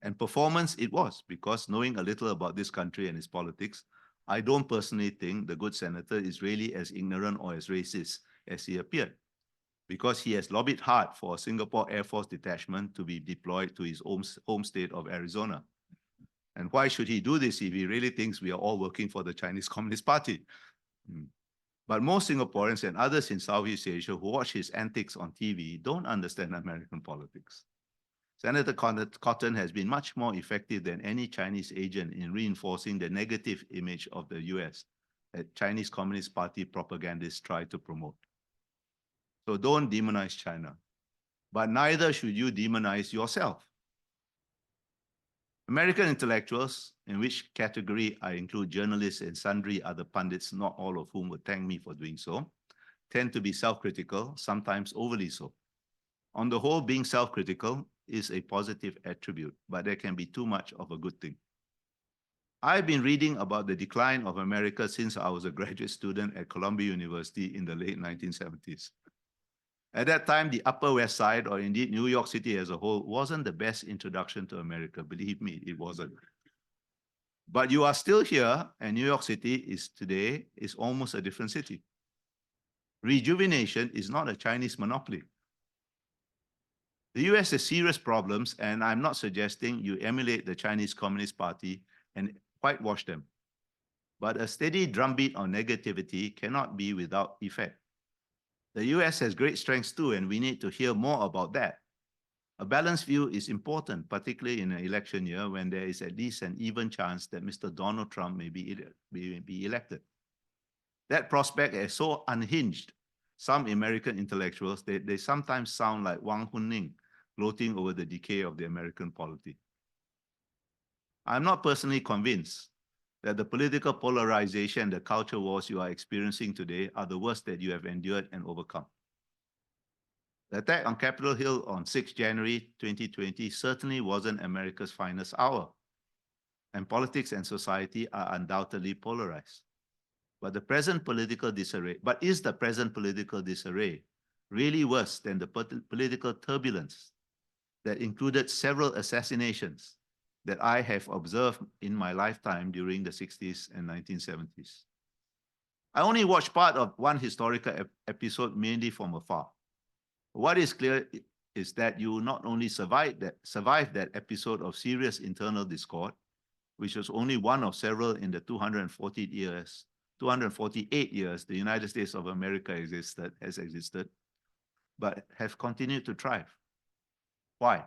And performance it was, because knowing a little about this country and its politics, I don't personally think the good senator is really as ignorant or as racist as he appeared, because he has lobbied hard for a Singapore Air Force detachment to be deployed to his home state of Arizona. And why should he do this if he really thinks we are all working for the Chinese Communist Party? But most Singaporeans and others in Southeast Asia who watch his antics on TV don't understand American politics. Senator Cotton has been much more effective than any Chinese agent in reinforcing the negative image of the US that Chinese Communist Party propagandists try to promote. So don't demonize China, but neither should you demonize yourself. American intellectuals, in which category I include journalists and sundry other pundits, not all of whom would thank me for doing so, tend to be self-critical, sometimes overly so. On the whole, being self-critical is a positive attribute, but there can be too much of a good thing. I've been reading about the decline of America since I was a graduate student at Columbia University in the late 1970s. At that time, the Upper West Side, or indeed New York City as a whole, wasn't the best introduction to America. Believe me, it wasn't. But you are still here, and New York City today is almost a different city. Rejuvenation is not a Chinese monopoly. The US has serious problems, and I'm not suggesting you emulate the Chinese Communist Party and whitewash them. But a steady drumbeat on negativity cannot be without effect. The US has great strengths too, and we need to hear more about that. A balanced view is important, particularly in an election year when there is at least an even chance that Mr. Donald Trump may be elected. That prospect is so unhinged, some American intellectuals, they sometimes sound like Wang Hunning, gloating over the decay of the American polity. I'm not personally convinced that the political polarization and the culture wars you are experiencing today are the worst that you have endured and overcome. The attack on Capitol Hill on 6 January 2020 certainly wasn't America's finest hour, and politics and society are undoubtedly polarized. But is the present political disarray really worse than the political turbulence that included several assassinations that I have observed in my lifetime during the 60s and 1970s? I only watched part of one historical episode mainly from afar. What is clear is that you not only survive that episode of serious internal discord, which was only one of several in the 248 years the United States of America has existed, but have continued to thrive. Why?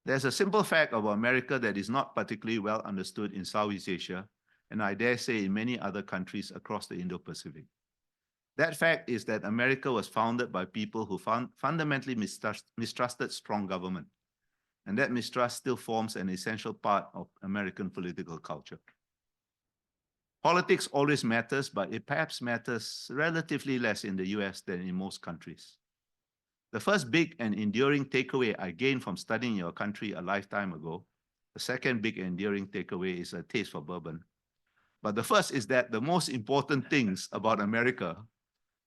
There's a simple fact about America that is not particularly well understood in Southeast Asia, and I dare say in many other countries across the Indo-Pacific. That fact is that America was founded by people who fundamentally mistrusted strong government, and that mistrust still forms an essential part of American political culture. Politics always matters, but it perhaps matters relatively less in the US than in most countries. The first big and enduring takeaway I gained from studying your country a lifetime ago, the second big and enduring takeaway is a taste for bourbon. But the first is that the most important things about America,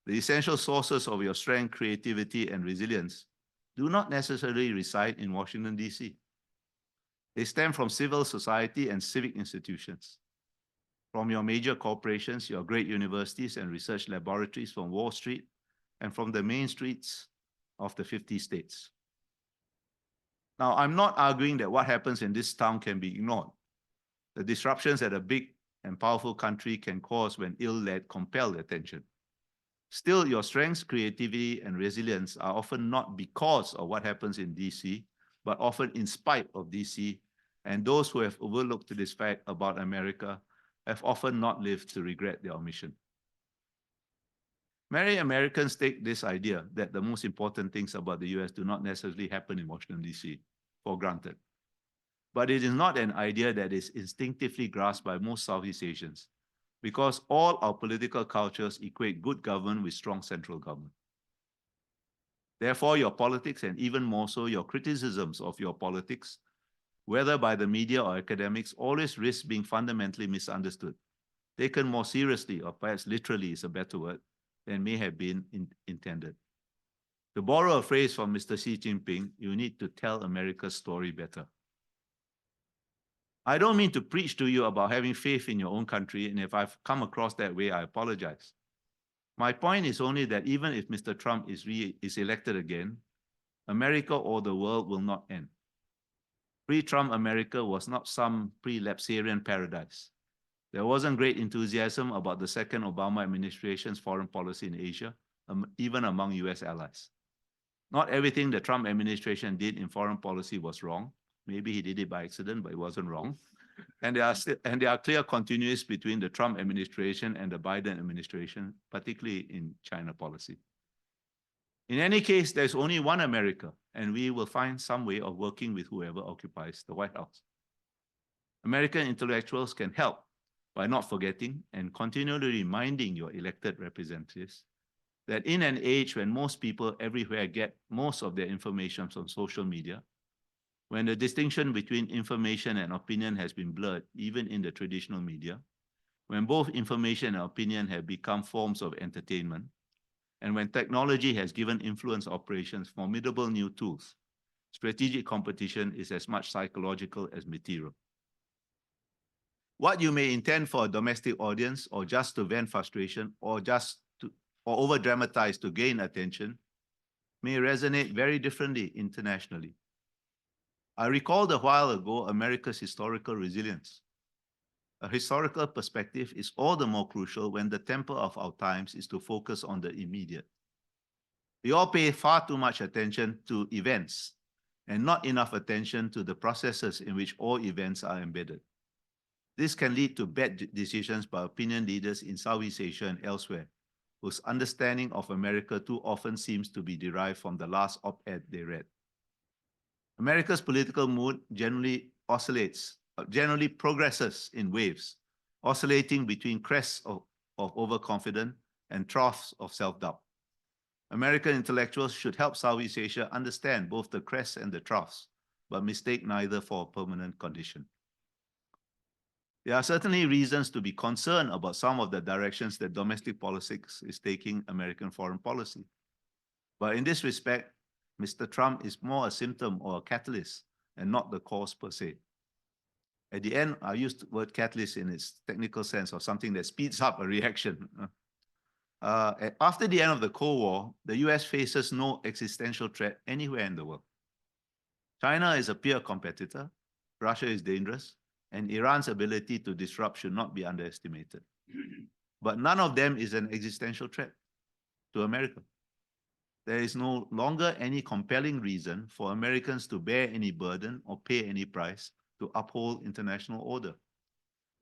the essential sources of your strength, creativity, and resilience, do not necessarily reside in Washington, D.C. They stem from civil society and civic institutions, from your major corporations, your great universities and research laboratories from Wall Street, and from the main streets of the 50 states. Now, I'm not arguing that what happens in this town can be ignored. The disruptions that a big and powerful country can cause when ill-led compel attention. Still, your strengths, creativity, and resilience are often not because of what happens in DC, but often in spite of DC, and those who have overlooked this fact about America have often not lived to regret their omission. Many Americans take this idea that the most important things about the US do not necessarily happen in Washington, D.C. for granted. But it is not an idea that is instinctively grasped by most Southeast Asians, because all our political cultures equate good government with strong central government. Therefore, your politics, and even more so your criticisms of your politics, whether by the media or academics, always risk being fundamentally misunderstood, taken more seriously, or perhaps literally is a better word, than may have been intended. To borrow a phrase from Mr. Xi Jinping, you need to tell America's story better. I don't mean to preach to you about having faith in your own country, and if I've come across that way, I apologize. My point is only that even if Mr. Trump is elected again, America or the world will not end. Pre-Trump America was not some pre-lapsarian paradise. There wasn't great enthusiasm about the second Obama administration's foreign policy in Asia, even among US allies. Not everything the Trump administration did in foreign policy was wrong. Maybe he did it by accident, but it wasn't wrong. And there are clear continuities between the Trump administration and the Biden administration, particularly in China policy. In any case, there's only one America, and we will find some way of working with whoever occupies the White House. American intellectuals can help by not forgetting and continually reminding your elected representatives that in an age when most people everywhere get most of their information from social media, when the distinction between information and opinion has been blurred, even in the traditional media, when both information and opinion have become forms of entertainment, and when technology has given influence operations formidable new tools, strategic competition is as much psychological as material. What you may intend for a domestic audience, or just to vent frustration, or over-dramatize to gain attention, may resonate very differently internationally. I recalled a while ago America's historical resilience. A historical perspective is all the more crucial when the temper of our times is to focus on the immediate. We all pay far too much attention to events and not enough attention to the processes in which all events are embedded. This can lead to bad decisions by opinion leaders in Southeast Asia and elsewhere, whose understanding of America too often seems to be derived from the last op-ed they read. America's political mood generally progresses in waves, oscillating between crests of overconfidence and troughs of self-doubt. American intellectuals should help Southeast Asia understand both the crests and the troughs, but mistake neither for a permanent condition. There are certainly reasons to be concerned about some of the directions that domestic politics is taking American foreign policy. But in this respect, Mr. Trump is more a symptom or a catalyst and not the cause per se. At the end, I used the word catalyst in its technical sense, or something that speeds up a reaction. After the end of the Cold War, the US faces no existential threat anywhere in the world. China is a peer competitor, Russia is dangerous, and Iran's ability to disrupt should not be underestimated. But none of them is an existential threat to America. There is no longer any compelling reason for Americans to bear any burden or pay any price to uphold international order.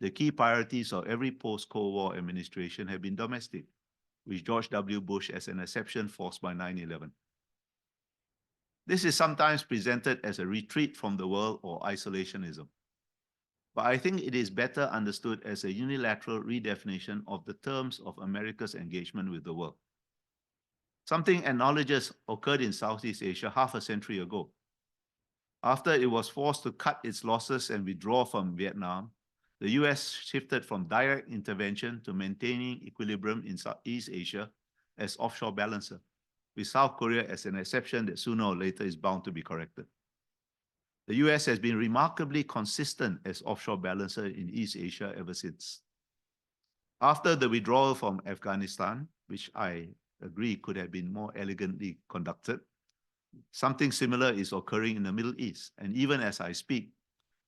The key priorities of every post-Cold War administration have been domestic, with George W. Bush as an exception forced by 9/11. This is sometimes presented as a retreat from the world or isolationism. But I think it is better understood as a unilateral redefinition of the terms of America's engagement with the world. Something analogous occurred in Southeast Asia half a century ago. After it was forced to cut its losses and withdraw from Vietnam, the US shifted from direct intervention to maintaining equilibrium in Southeast Asia as offshore balancer, with South Korea as an exception that sooner or later is bound to be corrected. The US has been remarkably consistent as offshore balancer in East Asia ever since. After the withdrawal from Afghanistan, which I agree could have been more elegantly conducted, something similar is occurring in the Middle East. And even as I speak,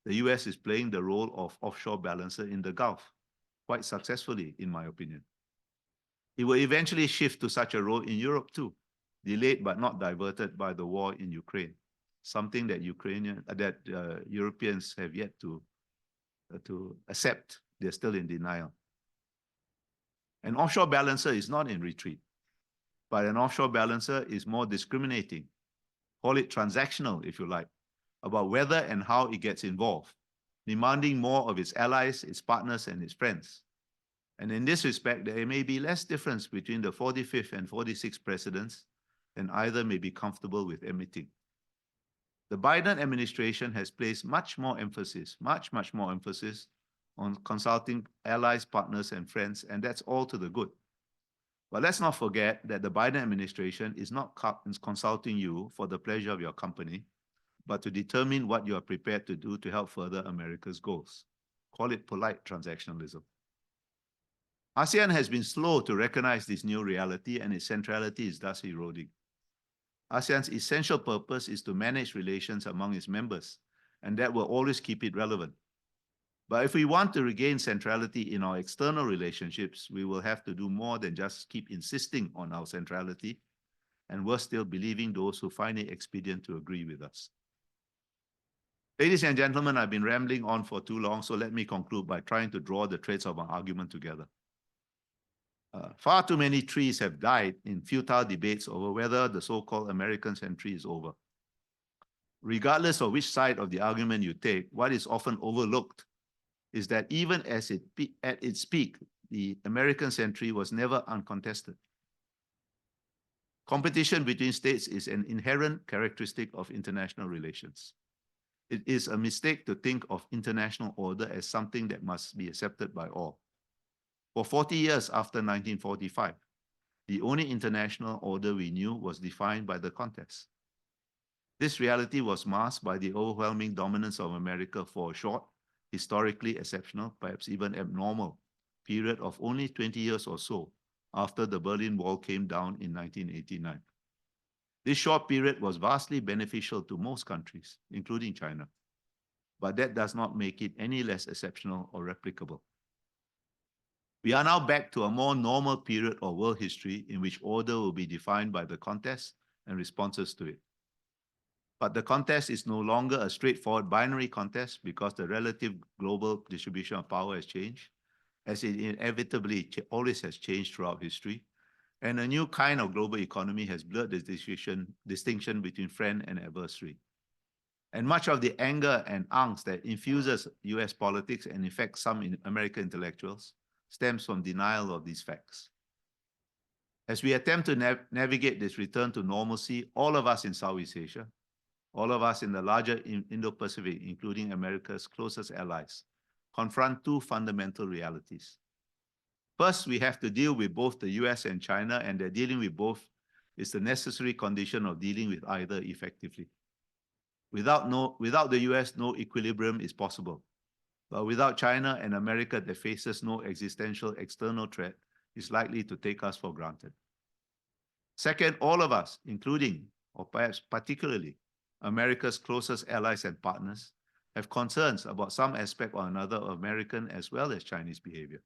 the US is playing the role of offshore balancer in the Gulf, quite successfully, in my opinion. It will eventually shift to such a role in Europe too, delayed but not diverted by the war in Ukraine, something that Europeans have yet to accept. They're still in denial. An offshore balancer is not in retreat, but an offshore balancer is more discriminating, call it transactional if you like, about whether and how it gets involved, demanding more of its allies, its partners, and its friends. And in this respect, there may be less difference between the 45th and 46th presidents, and either may be comfortable with admitting. The Biden administration has placed much more emphasis on consulting allies, partners, and friends, and that's all to the good. But let's not forget that the Biden administration is not consulting you for the pleasure of your company, but to determine what you are prepared to do to help further America's goals. Call it polite transactionalism. ASEAN has been slow to recognize this new reality, and its centrality is thus eroding. ASEAN's essential purpose is to manage relations among its members, and that will always keep it relevant. But if we want to regain centrality in our external relationships, we will have to do more than just keep insisting on our centrality, and worse still, believing those who find it expedient to agree with us. Ladies and gentlemen, I've been rambling on for too long, so let me conclude by trying to draw the threads of my argument together. Far too many trees have died in futile debates over whether the so-called American century is over. Regardless of which side of the argument you take, what is often overlooked is that even at its peak, the American century was never uncontested. Competition between states is an inherent characteristic of international relations. It is a mistake to think of international order as something that must be accepted by all. For 40 years after 1945, the only international order we knew was defined by the contest. This reality was masked by the overwhelming dominance of America for a short, historically exceptional, perhaps even abnormal, period of only 20 years or so after the Berlin Wall came down in 1989. This short period was vastly beneficial to most countries, including China, but that does not make it any less exceptional or replicable. We are now back to a more normal period of world history in which order will be defined by the contest and responses to it. But the contest is no longer a straightforward binary contest because the relative global distribution of power has changed, as it inevitably always has changed throughout history, and a new kind of global economy has blurred the distinction between friend and adversary. And much of the anger and angst that infuses US politics and in fact some American intellectuals stems from denial of these facts. As we attempt to navigate this return to normalcy, all of us in Southeast Asia, all of us in the larger Indo-Pacific, including America's closest allies, confront two fundamental realities. First, we have to deal with both the US and China, and that dealing with both is the necessary condition of dealing with either effectively. Without the US, no equilibrium is possible. But without China and America that faces no existential external threat, is likely to take us for granted. Second, all of us, including, or perhaps particularly, America's closest allies and partners, have concerns about some aspect or another of American as well as Chinese behavior.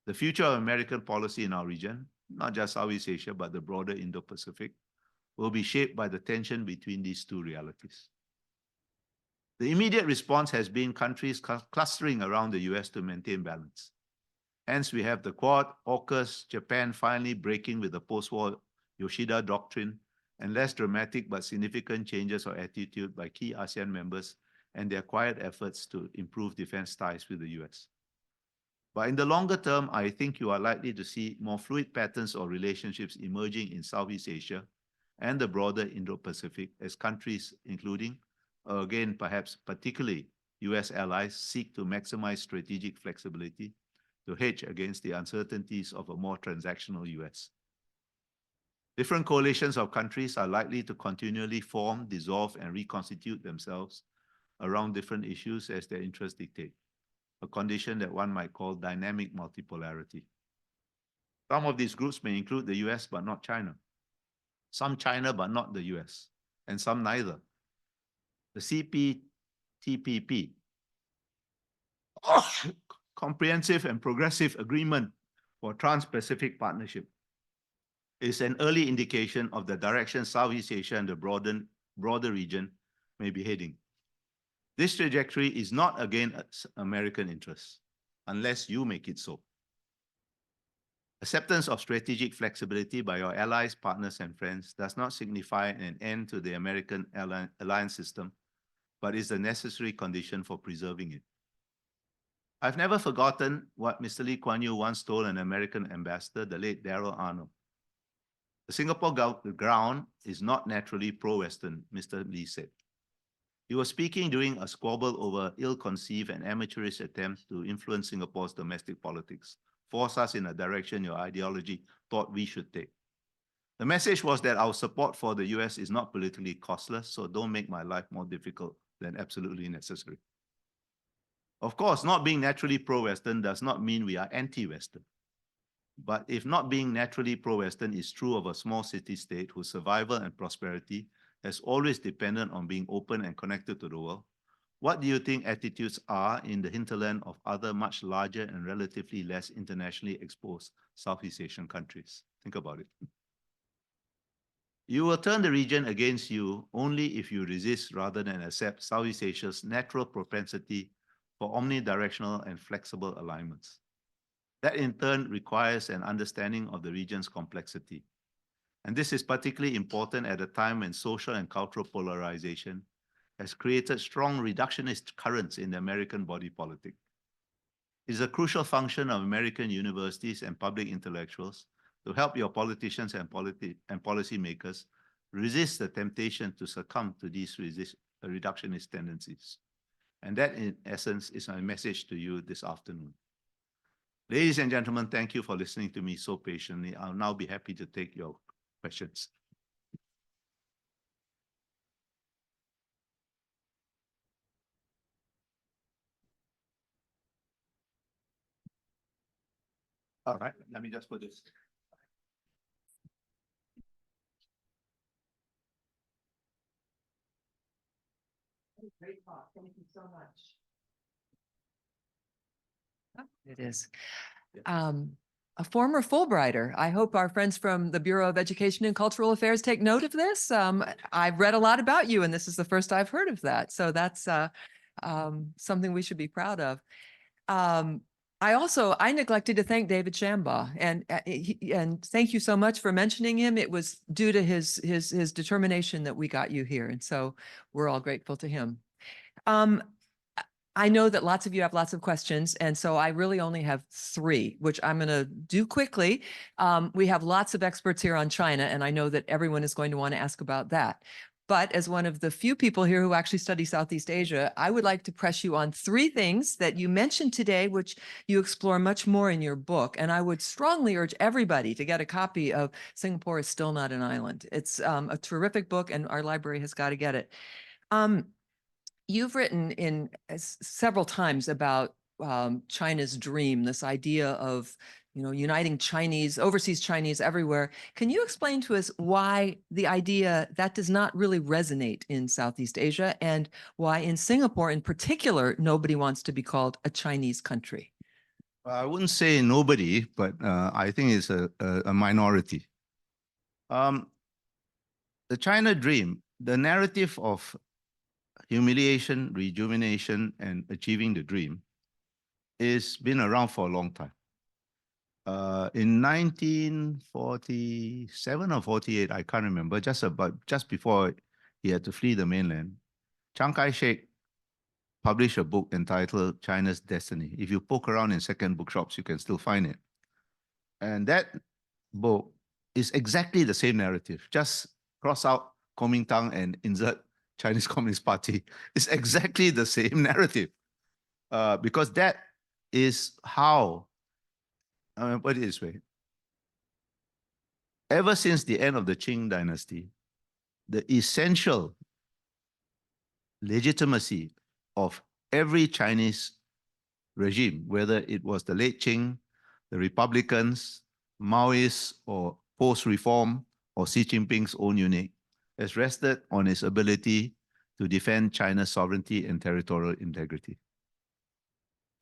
The future of American policy in our region, not just Southeast Asia, but the broader Indo-Pacific, will be shaped by the tension between these two realities. The immediate response has been countries clustering around the US to maintain balance. Hence, we have the Quad, AUKUS, Japan finally breaking with the post-war Yoshida doctrine, and less dramatic but significant changes of attitude by key ASEAN members and their quiet efforts to improve defense ties with the US. But in the longer term, I think you are likely to see more fluid patterns or relationships emerging in Southeast Asia and the broader Indo-Pacific as countries, including, again, perhaps particularly US allies, seek to maximize strategic flexibility to hedge against the uncertainties of a more transactional US. Different coalitions of countries are likely to continually form, dissolve, and reconstitute themselves around different issues as their interests dictate, a condition that one might call dynamic multipolarity. Some of these groups may include the US but not China, some China but not the US, and some neither. The CPTPP, Comprehensive and Progressive Agreement for Trans-Pacific Partnership, is an early indication of the direction Southeast Asia and the broader region may be heading. This trajectory is not against American interests, unless you make it so. Acceptance of strategic flexibility by your allies, partners, and friends does not signify an end to the American alliance system, but is a necessary condition for preserving it. I've never forgotten what Mr. Lee Kuan Yew once told an American ambassador, the late Darrell Arnold. The Singapore ground is not naturally pro-Western, Mr. Lee said. He was speaking during a squabble over ill-conceived and amateurish attempt to influence Singapore's domestic politics, force us in a direction your ideology thought we should take. The message was that our support for the US is not politically costless, so don't make my life more difficult than absolutely necessary. Of course, not being naturally pro-Western does not mean we are anti-Western. But if not being naturally pro-Western is true of a small city-state whose survival and prosperity has always depended on being open and connected to the world, what do you think attitudes are in the hinterland of other much larger and relatively less internationally exposed Southeast Asian countries? Think about it. You will turn the region against you only if you resist rather than accept Southeast Asia's natural propensity for omnidirectional and flexible alignments. That in turn requires an understanding of the region's complexity. And this is particularly important at a time when social and cultural polarization has created strong reductionist currents in the American body politic. It is a crucial function of American universities and public intellectuals to help your politicians and policymakers resist the temptation to succumb to these reductionist tendencies. And that, in essence, is my message to you this afternoon. Ladies and gentlemen, thank you for listening to me so patiently. I'll now be happy to take your questions. All right, let me just put this. Great talk. Thank you so much. It is. A former Fulbrighter. I hope our friends from the Bureau of Education and Cultural Affairs take note of this. I've read a lot about you, and this is the first I've heard of that. So that's something we should be proud of. I neglected to thank David Shambaugh, and thank you so much for mentioning him. It was due to his determination that we got you here, and so we're all grateful to him. I know that lots of you have lots of questions, and so I really only have 3, which I'm going to do quickly. We have lots of experts here on China, and I know that everyone is going to want to ask about that. But as one of the few people here who actually study Southeast Asia, I would like to press you on 3 things that you mentioned today, which you explore much more in your book. And I would strongly urge everybody to get a copy of Singapore is Still Not an Island. It's a terrific book, and our library has got to get it. You've written in several times about China's dream, this idea of, uniting Chinese, overseas Chinese everywhere. Can you explain to us why the idea that does not really resonate in Southeast Asia, and why in Singapore in particular, nobody wants to be called a Chinese country? I wouldn't say nobody, but I think it's a minority. The China dream, the narrative of humiliation, rejuvenation, and achieving the dream is been around for a long time. In 1947 or 48, I can't remember, just before he had to flee the mainland, Chiang Kai-shek published a book entitled China's Destiny. If you poke around in second bookshops, you can still find it. And that book is exactly the same narrative. Just cross out Kuomintang and insert Chinese Communist Party. It's exactly the same narrative. Because that is how, put it this way, ever since the end of the Qing dynasty, the essential legitimacy of every Chinese regime, whether it was the late Qing, the Republicans, Maoists, or post-reform, or Xi Jinping's own unit, has rested on its ability to defend China's sovereignty and territorial integrity.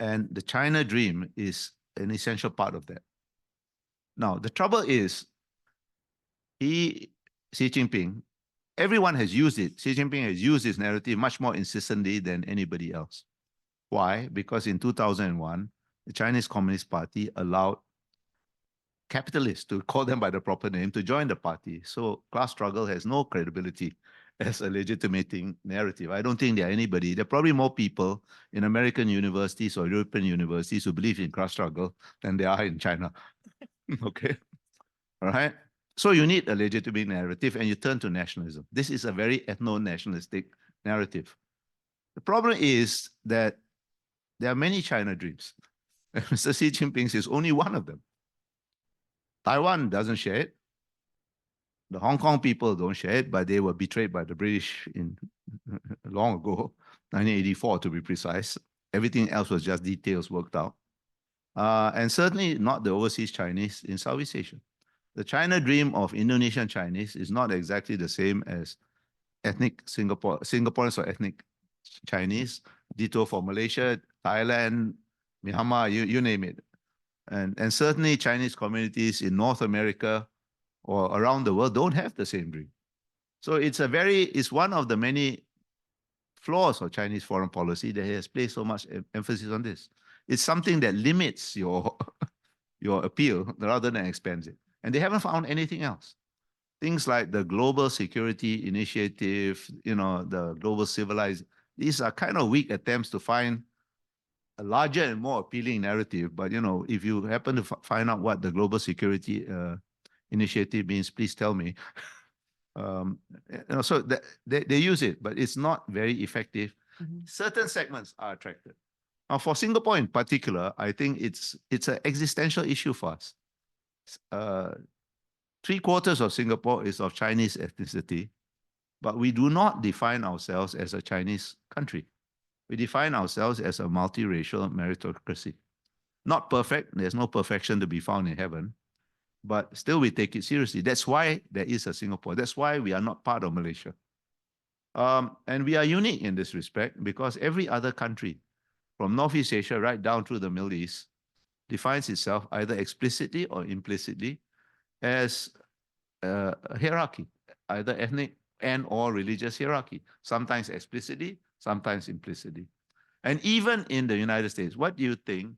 And the China dream is an essential part of that. Now, the trouble is, Xi Jinping, everyone has used it. Xi Jinping has used this narrative much more insistently than anybody else. Why? Because in 2001, the Chinese Communist Party allowed capitalists, to call them by the proper name, to join the party. So class struggle has no credibility as a legitimating narrative. I don't think there are anybody. There are probably more people in American universities or European universities who believe in class struggle than there are in China. Okay? All right? So you need a legitimate narrative, and you turn to nationalism. This is a very ethno-nationalistic narrative. The problem is that there are many China dreams. Mr. Xi Jinping's is only one of them. Taiwan doesn't share it. The Hong Kong people don't share it, but they were betrayed by the British in long ago, 1984 to be precise. Everything else was just details worked out. And certainly not the overseas Chinese in Southeast Asia. The China dream of Indonesian Chinese is not exactly the same as ethnic Singaporeans or ethnic Chinese, ditto for Malaysia, Thailand, Myanmar, you name it. And certainly Chinese communities in North America or around the world don't have the same dream. So it's one of the many flaws of Chinese foreign policy that has placed so much emphasis on this. It's something that limits your appeal rather than expands it. And they haven't found anything else. Things like the Global Security Initiative, the Global Civilized, these are kind of weak attempts to find a larger and more appealing narrative. But, if you happen to find out what the Global Security Initiative means, please tell me. So they use it, but it's not very effective. Mm-hmm. Certain segments are attracted. Now, for Singapore in particular, I think it's an existential issue for us. 3/4 of Singapore is of Chinese ethnicity, but we do not define ourselves as a Chinese country. We define ourselves as a multiracial meritocracy. Not perfect, there's no perfection to be found in heaven, but still we take it seriously. That's why there is a Singapore. That's why we are not part of Malaysia. And we are unique in this respect because every other country, from Northeast Asia right down through the Middle East, defines itself either explicitly or implicitly as a hierarchy, either ethnic and or religious hierarchy, sometimes explicitly, sometimes implicitly. And even in the United States, what do you think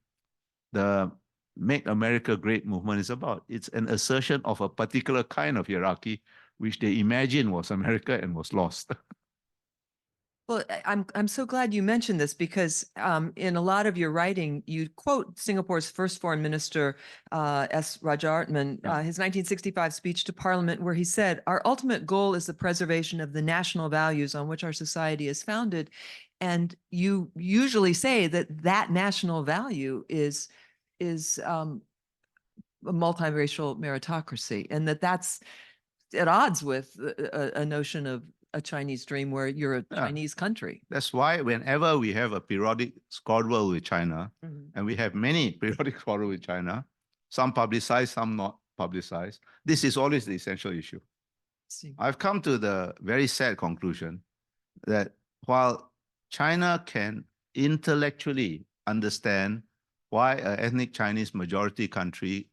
the Make America Great movement is about? It's an assertion of a particular kind of hierarchy, which they imagine was America and was lost. Well, I'm so glad you mentioned this because in a lot of your writing, you quote Singapore's first foreign minister, S. Rajaratnam, his 1965 speech to Parliament, where he said, "Our ultimate goal is the preservation of the national values on which our society is founded." And you usually say that national value is a multiracial meritocracy, and that's at odds with a notion of a Chinese dream where you're a Yeah. Chinese country. That's why whenever we have a periodic squabble with China, and we have many periodic quarrels with China, some publicized, some not publicized, this is always the essential issue. See. I've come to the very sad conclusion that while China can intellectually understand why an ethnic Chinese majority country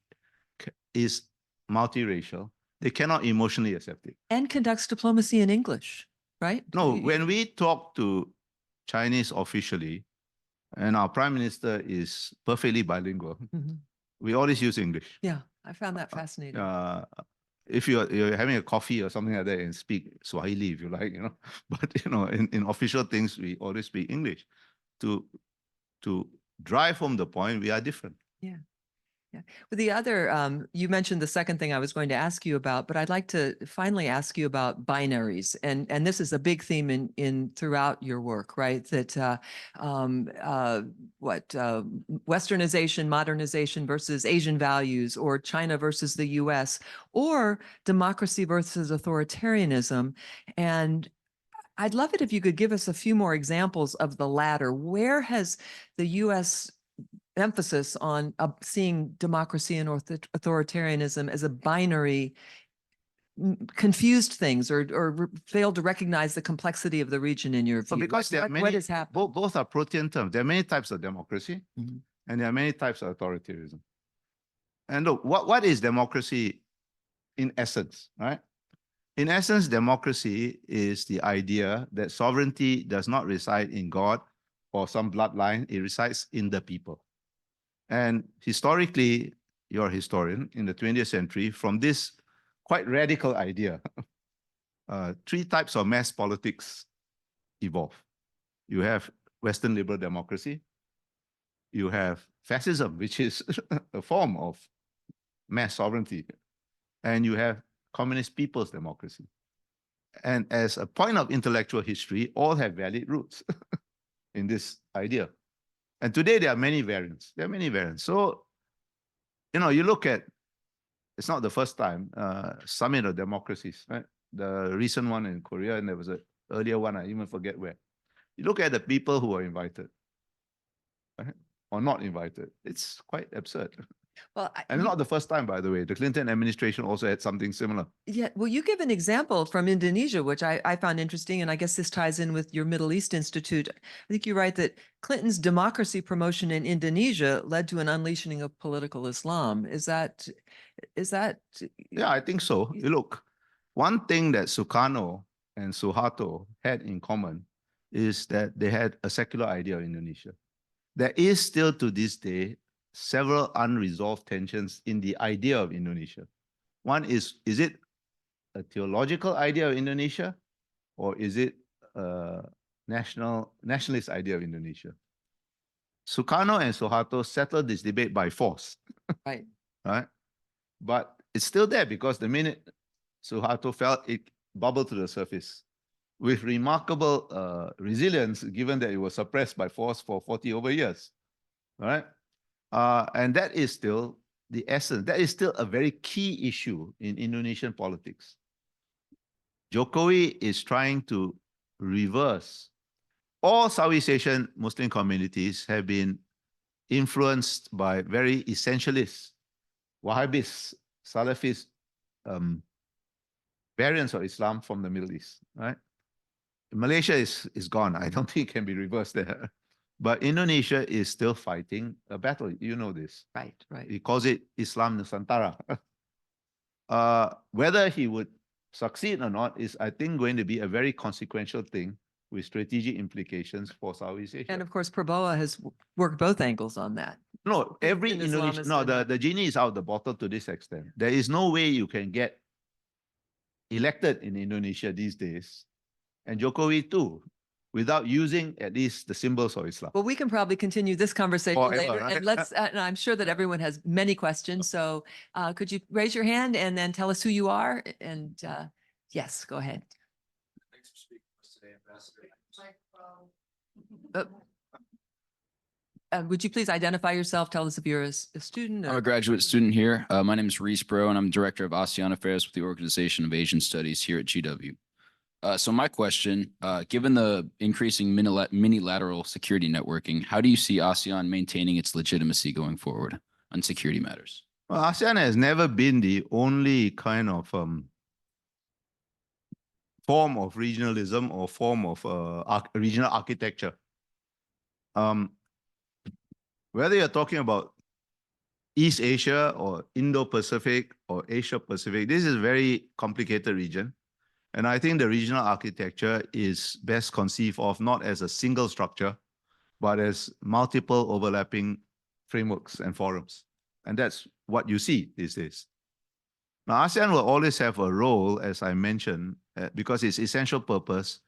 is multiracial, they cannot emotionally accept it. And conducts diplomacy in English, right? No, when we talk to Chinese officially, and our prime minister is perfectly bilingual, Mhm. we always use English. Yeah, I found that fascinating. If you're having a coffee or something like that and speak Swahili if you like, but in official things we always speak English to drive home the point we are different. Yeah. Yeah. Well, the other, you mentioned the second thing I was going to ask you about, but I'd like to finally ask you about binaries. And this is a big theme in throughout your work, right? That Westernization, modernization versus Asian values, or China versus the US, or democracy versus authoritarianism. And I'd love it if you could give us a few more examples of the latter. Where has the US emphasis on seeing democracy and authoritarianism as a binary confused things, or failed to recognize the complexity of the region in your view? So because there are what many, has happened? both are protean terms. There are many types of democracy, and there are many types of authoritarianism. And look, what is democracy in essence, right? In essence, democracy is the idea that sovereignty does not reside in God or some bloodline, it resides in the people. And historically, you're a historian in the 20th century, from this quite radical idea, three types of mass politics evolve. You have Western liberal democracy, you have fascism, which is a form of mass sovereignty, and you have communist people's democracy. And as a point of intellectual history, all have valid roots in this idea. And today there are many variants. There are many variants. So, you look at, it's not the first time, Summit of Democracies, right? The recent one in Korea, and there was an earlier one, I even forget where. You look at the people who are invited, right? Or not invited. It's quite absurd. Well, and not the first time, by the way. The Clinton administration also had something similar. Yeah, well, you give an example from Indonesia, which I found interesting, and I guess this ties in with your Middle East Institute. I think you write that Clinton's democracy promotion in Indonesia led to an unleashing of political Islam. Is that? Yeah, I think so. Look, one thing that Sukarno and Suharto had in common is that they had a secular idea of Indonesia. There is still to this day several unresolved tensions in the idea of Indonesia. One is it a theological idea of Indonesia, or is it a nationalist idea of Indonesia? Sukarno and Suharto settled this debate by force. Right. Right? But it's still there because the minute Suharto felt it bubbled to the surface with remarkable resilience, given that it was suppressed by force for 40 over years. Right? And that is still the essence. That is still a very key issue in Indonesian politics. Jokowi is trying to reverse. All Southeast Asian Muslim communities have been influenced by very essentialist, Wahhabist, Salafist variants of Islam from the Middle East. Right? Malaysia is gone. I don't think it can be reversed there. But Indonesia is still fighting a battle. You know this. Right, right. He calls it Islam Nusantara. Whether he would succeed or not is, I think, going to be a very consequential thing with strategic implications for Southeast Asia. And of course, Prabowo has worked both angles on that. No, every Indonesian, no, the genie is out of the bottle to this extent. There is no way you can get elected in Indonesia these days, and Jokowi too, without using at least the symbols of Islam. Well, we can probably continue this conversation later, right? and and I'm sure that everyone has many questions. So could you raise your hand and then tell us who you are? And yes, go ahead. Thanks for speaking to us today, Ambassador. Would you please identify yourself? Tell us if you're a student. I'm a graduate student here. My name is Reese Bro, and I'm Director of ASEAN Affairs with the Organization of Asian Studies here at GW. So my question, given the increasing minilateral security networking, how do you see ASEAN maintaining its legitimacy going forward on security matters? Well, ASEAN has never been the only kind of form of regionalism or form of regional architecture. Whether you're talking about East Asia or Indo-Pacific or Asia-Pacific, this is a very complicated region. And I think the regional architecture is best conceived of not as a single structure, but as multiple overlapping frameworks and forums. And that's what you see these days. Now, ASEAN will always have a role, as I mentioned, because its essential purpose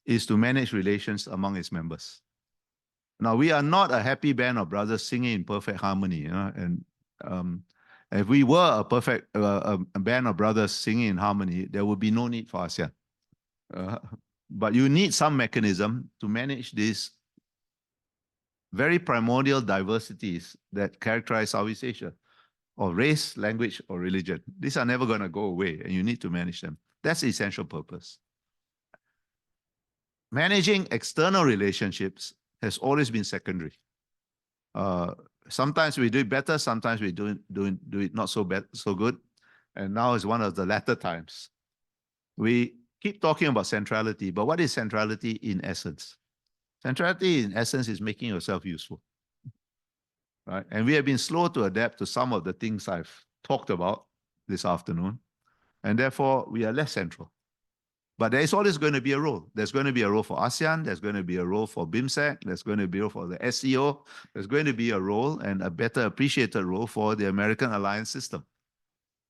is to manage relations among its members. Now, we are not a happy band of brothers singing in perfect harmony, and if we were a perfect a band of brothers singing in harmony, there would be no need for ASEAN. But you need some mechanism to manage these very primordial diversities that characterize Southeast Asia, or race, language, or religion. These are never going to go away, and you need to manage them. That's the essential purpose. Managing external relationships has always been secondary. Sometimes we do it better, sometimes we do it not so good, and now is one of the latter times. We keep talking about centrality, but what is centrality in essence? Centrality in essence is making yourself useful, right? And we have been slow to adapt to some of the things I've talked about this afternoon, and therefore we are less central. But there is always going to be a role. There's going to be a role for ASEAN. There's going to be a role for BIMSEC. There's going to be a role for the SCO. There's going to be a role, and a better appreciated role, for the American alliance system.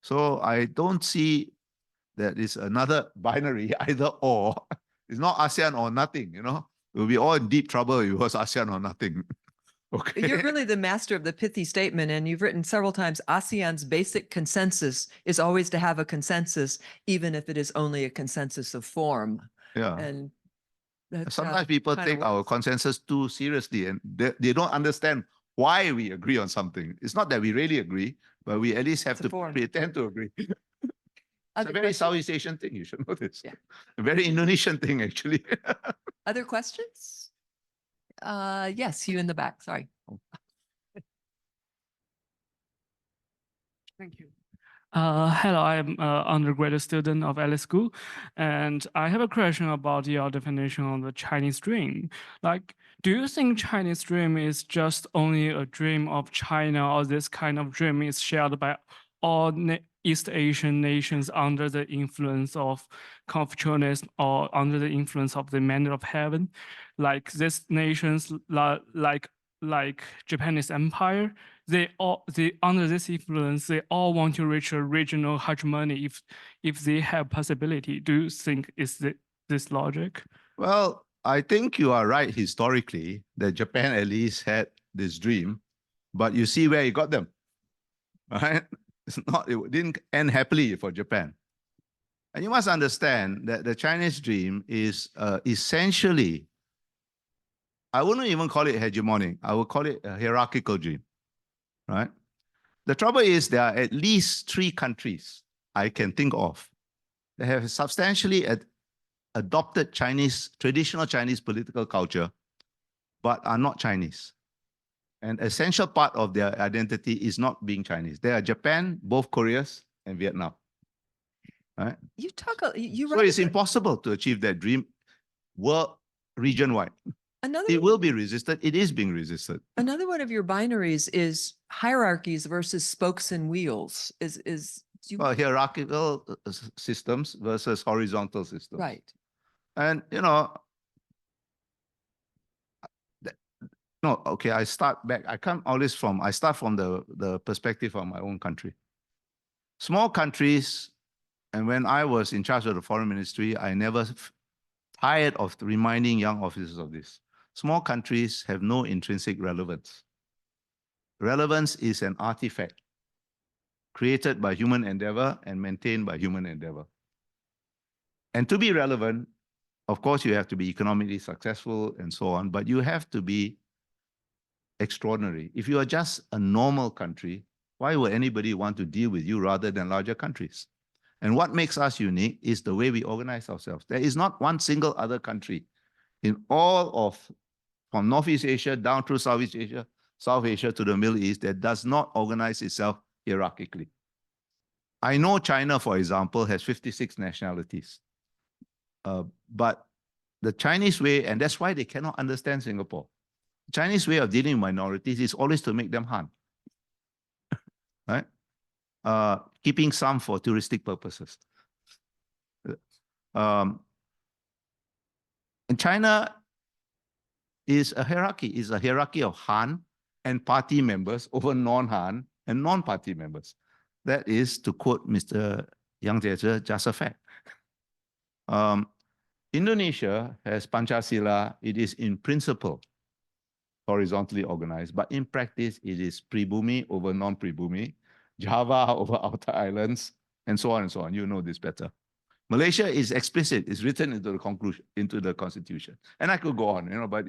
So I don't see that it's another binary, either or. It's not ASEAN or nothing, We'll be all in deep trouble if it was ASEAN or nothing. Okay. You're really the master of the pithy statement, and you've written several times, ASEAN's basic consensus is always to have a consensus, even if it is only a consensus of form. Yeah. And that, sometimes people kinda take our works. consensus too seriously, and they don't understand why we agree on something. It's not that we really agree, but we at least have It's a to form. pretend to agree. It's Other a very questions? Southeast Asian thing, you should know this. Yeah. A very Indonesian thing, actually. Other questions? Yes, you in the back, sorry. Thank you. Hello, I'm an undergraduate student of LA School, and I have a question about your definition of the Chinese dream. Like, do you think Chinese dream is just only a dream of China, or this kind of dream is shared by all East Asian nations under the influence of Confucianism or under the influence of the mandate of heaven? Like these nations, like Japanese Empire, they under this influence, they all want to reach a regional hegemony if they have possibility. Do you think is this logic? Well, I think you are right historically that Japan at least had this dream, but you see where it got them, right? It didn't end happily for Japan. And you must understand that the Chinese dream is essentially, I wouldn't even call it hegemonic. I would call it a hierarchical dream, right? The trouble is there are at least 3 countries I can think of that have substantially adopted traditional Chinese political culture, but are not Chinese. An essential part of their identity is not being Chinese. They are Japan, both Koreas, and Vietnam. Right? You So it's impossible to achieve that dream region-wide. It will be resisted. It is being resisted. Another one of your binaries is hierarchies versus spokes and wheels. Well, hierarchical systems versus horizontal systems. Right. And, no, okay, I start back. I start from the perspective of my own country. Small countries, and when I was in charge of the foreign ministry, I never tired of reminding young officers of this. Small countries have no intrinsic relevance. Relevance is an artifact created by human endeavor and maintained by human endeavor. And to be relevant, of course, you have to be economically successful and so on, but you have to be extraordinary. If you are just a normal country, why would anybody want to deal with you rather than larger countries? And what makes us unique is the way we organize ourselves. There is not one single other country in all of, from Northeast Asia down through Southeast Asia, South Asia to the Middle East, that does not organize itself hierarchically. I know China, for example, has 56 nationalities. But the Chinese way, and that's why they cannot understand Singapore. The Chinese way of dealing with minorities is always to make them Han. Right? Keeping some for touristic purposes. And China is a hierarchy of Han and party members over non-Han and non-party members. That is, to quote Mr. Yang Jiechi, just a fact. Indonesia has Pancasila. It is in principle horizontally organized, but in practice, it is pribumi over non-pribumi, Java over outer islands, and so on and so on. You know this better. Malaysia is explicit. It's written into the conclusion, into the constitution. And I could go on, but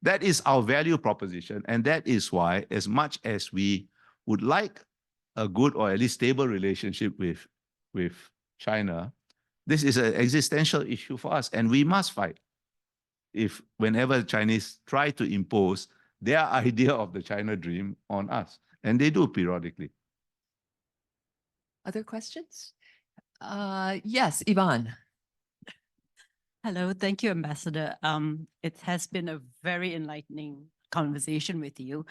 that is our value proposition. And that is why, as much as we would like a good or at least stable relationship with China, this is an existential issue for us, and we must fight. If whenever the Chinese try to impose their idea of the China dream on us, and they do periodically. Other questions? Yes, Yvonne. Hello, thank you, Ambassador. It has been a very enlightening conversation with you.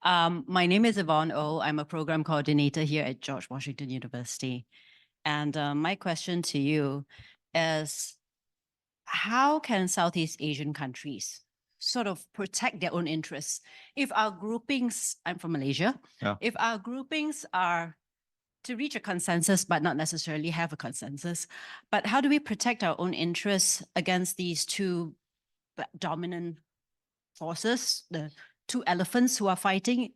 My name is Yvonne Oh. I'm a program coordinator here at George Washington University. And my question to you is, how can Southeast Asian countries sort of protect their own interests? If our groupings, I'm from Malaysia, if our groupings are to reach a consensus, but not necessarily have a consensus, but how do we protect our own interests against these two dominant forces, the two elephants who are fighting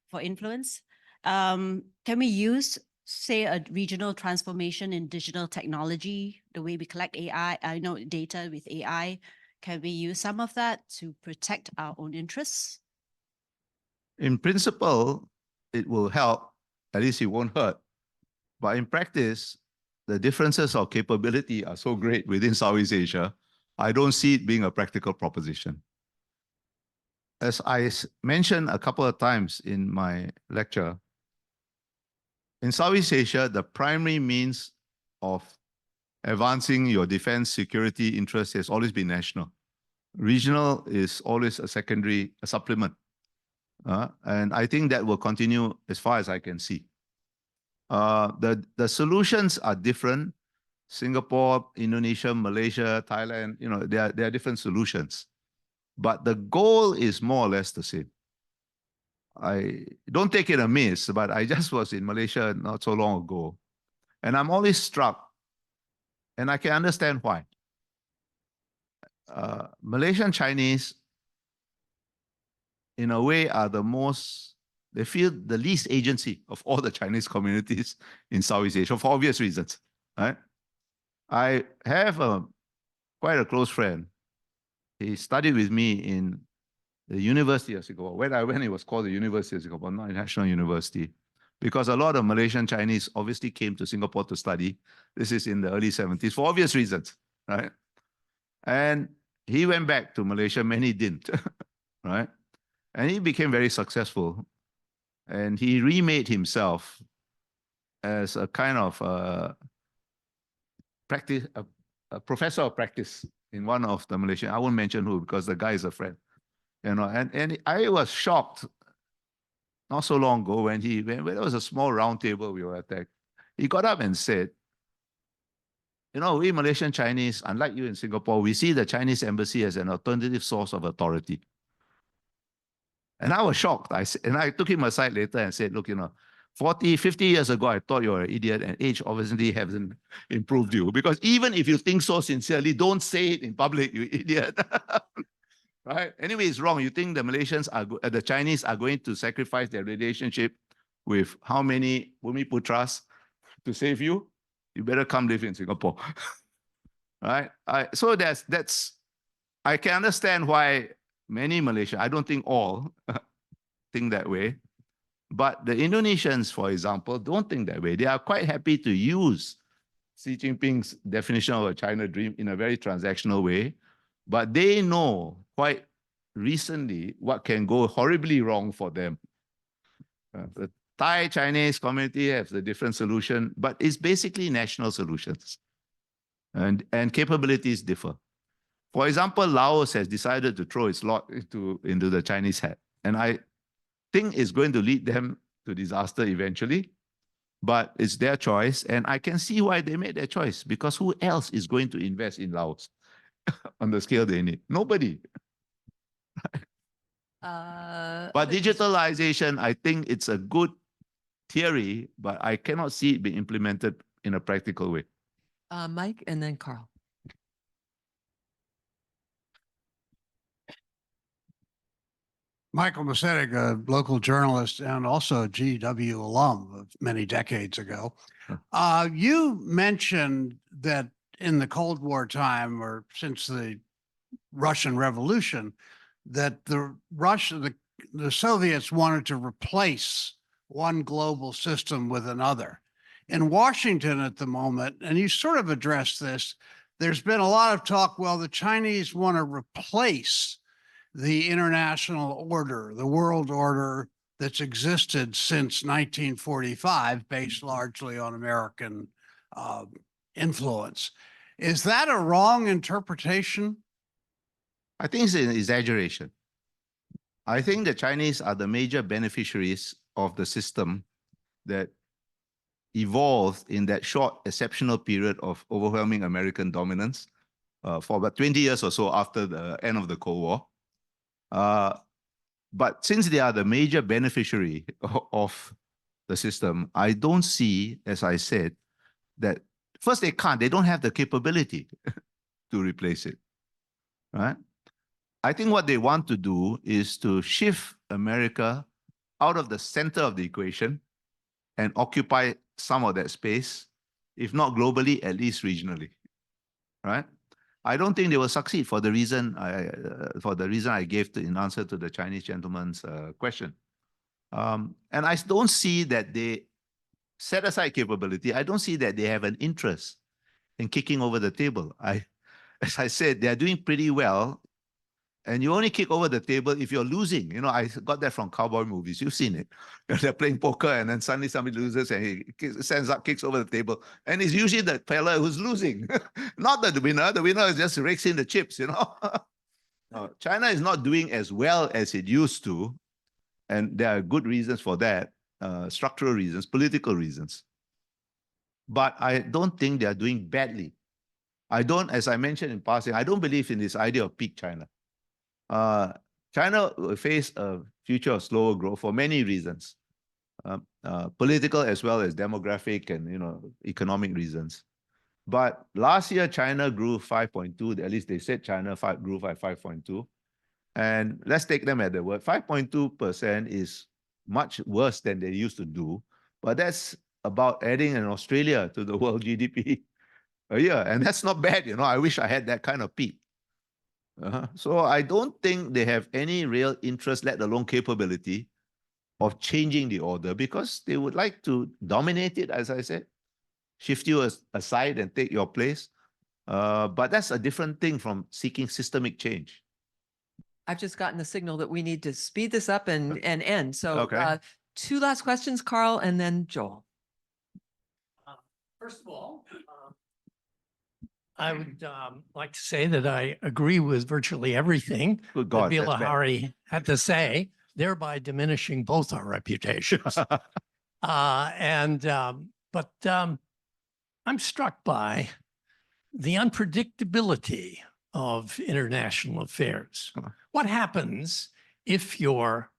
for influence? Can we use, say, a regional transformation in digital technology, the way we collect data with AI? Can we use some of that to protect our own interests? In principle, it will help. At least it won't hurt. But in practice, the differences of capability are so great within Southeast Asia, I don't see it being a practical proposition. As I mentioned a couple of times in my lecture, in Southeast Asia, the primary means of advancing your defense security interests has always been national. Regional is always a secondary, a supplement. And I think that will continue as far as I can see. The solutions are different. Singapore, Indonesia, Malaysia, Thailand, there are different solutions. But the goal is more or less the same. I don't take it amiss, but I just was in Malaysia not so long ago. And I'm always struck, and I can understand why. Malaysian Chinese, in a way, are they feel the least agency of all the Chinese communities in Southeast Asia for obvious reasons. Right? I have quite a close friend. He studied with me in the University of Singapore. When I went, it was called the University of Singapore, not a national university, because a lot of Malaysian Chinese obviously came to Singapore to study. This is in the early 70s for obvious reasons, right? And he went back to Malaysia, many didn't, right? And he became very successful. And he remade himself as a kind of a professor of practice in one of the Malaysian, I won't mention who because the guy is a friend. And I was shocked not so long ago when there was a small round table we were at. He got up and said, we Malaysian Chinese, unlike you in Singapore, we see the Chinese embassy as an alternative source of authority. And I was shocked. I took him aside later and said, look, 40, 50 years ago, I thought you were an idiot, and age obviously hasn't improved you. Because even if you think so sincerely, don't say it in public, you idiot. Right? Anyway, it's wrong. You think the Chinese are going to sacrifice their relationship with how many Bhumiputras to save you? You better come live in Singapore. Right? So I can understand why many Malaysians, I don't think all, think that way. But the Indonesians, for example, don't think that way. They are quite happy to use Xi Jinping's definition of a China dream in a very transactional way, but they know quite recently what can go horribly wrong for them. The Thai Chinese community has a different solution, but it's basically national solutions. And capabilities differ. For example, Laos has decided to throw its lot into the Chinese hat. And I think it's going to lead them to disaster eventually, but it's their choice. And I can see why they made their choice, because who else is going to invest in Laos on the scale they need? Nobody. But digitalization, I think it's a good theory, but I cannot see it being implemented in a practical way. Mike and then Carl. Michael Macetic, a local journalist and also a GW alum of many decades ago. You mentioned that in the Cold War time, or since the Russian Revolution, that the Soviets wanted to replace one global system with another. In Washington at the moment, and you sort of addressed this, there's been a lot of talk, well, the Chinese want to replace the international order, the world order that's existed since 1945, based largely on American influence. Is that a wrong interpretation? I think it's an exaggeration. I think the Chinese are the major beneficiaries of the system that evolved in that short, exceptional period of overwhelming American dominance for about 20 years or so after the end of the Cold War. But since they are the major beneficiary of the system, I don't see, as I said, that first they don't have the capability to replace it, right? I think what they want to do is to shift America out of the center of the equation and occupy some of that space, if not globally, at least regionally, right? I don't think they will succeed for the reason I gave in answer to the Chinese gentleman's question. And I don't see that they set aside capability. I don't see that they have an interest in kicking over the table. As I said, they are doing pretty well. And you only kick over the table if you're losing. You know, I got that from cowboy movies. You've seen it. They're playing poker and then suddenly somebody loses and he stands up, kicks over the table. And it's usually the fella who's losing, not the winner. The winner just rakes in the chips, you know. China is not doing as well as it used to. And there are good reasons for that, structural reasons, political reasons. But I don't think they are doing badly. As I mentioned in passing, I don't believe in this idea of peak China. China will face a future of slower growth for many reasons, political as well as demographic and economic reasons. But last year, China grew 5.2. At least they said China grew by 5.2. And let's take them at their word. 5.2% is much worse than they used to do. But that's about adding an Australia to the world GDP a year. And that's not bad. I wish I had that kind of peak. So I don't think they have any real interest, let alone capability, of changing the order, because they would like to dominate it, as I said, shift you aside and take your place. But that's a different thing from seeking systemic change. I've just gotten the signal that we need to speed this up and end. So Okay. 2 last questions, Carl, and then Joel. First of all, I would like to say that I agree with virtually everything Good that God, that's bad. Bilahari had to say, thereby diminishing both our reputations. But I'm struck by the unpredictability of international affairs. What happens if your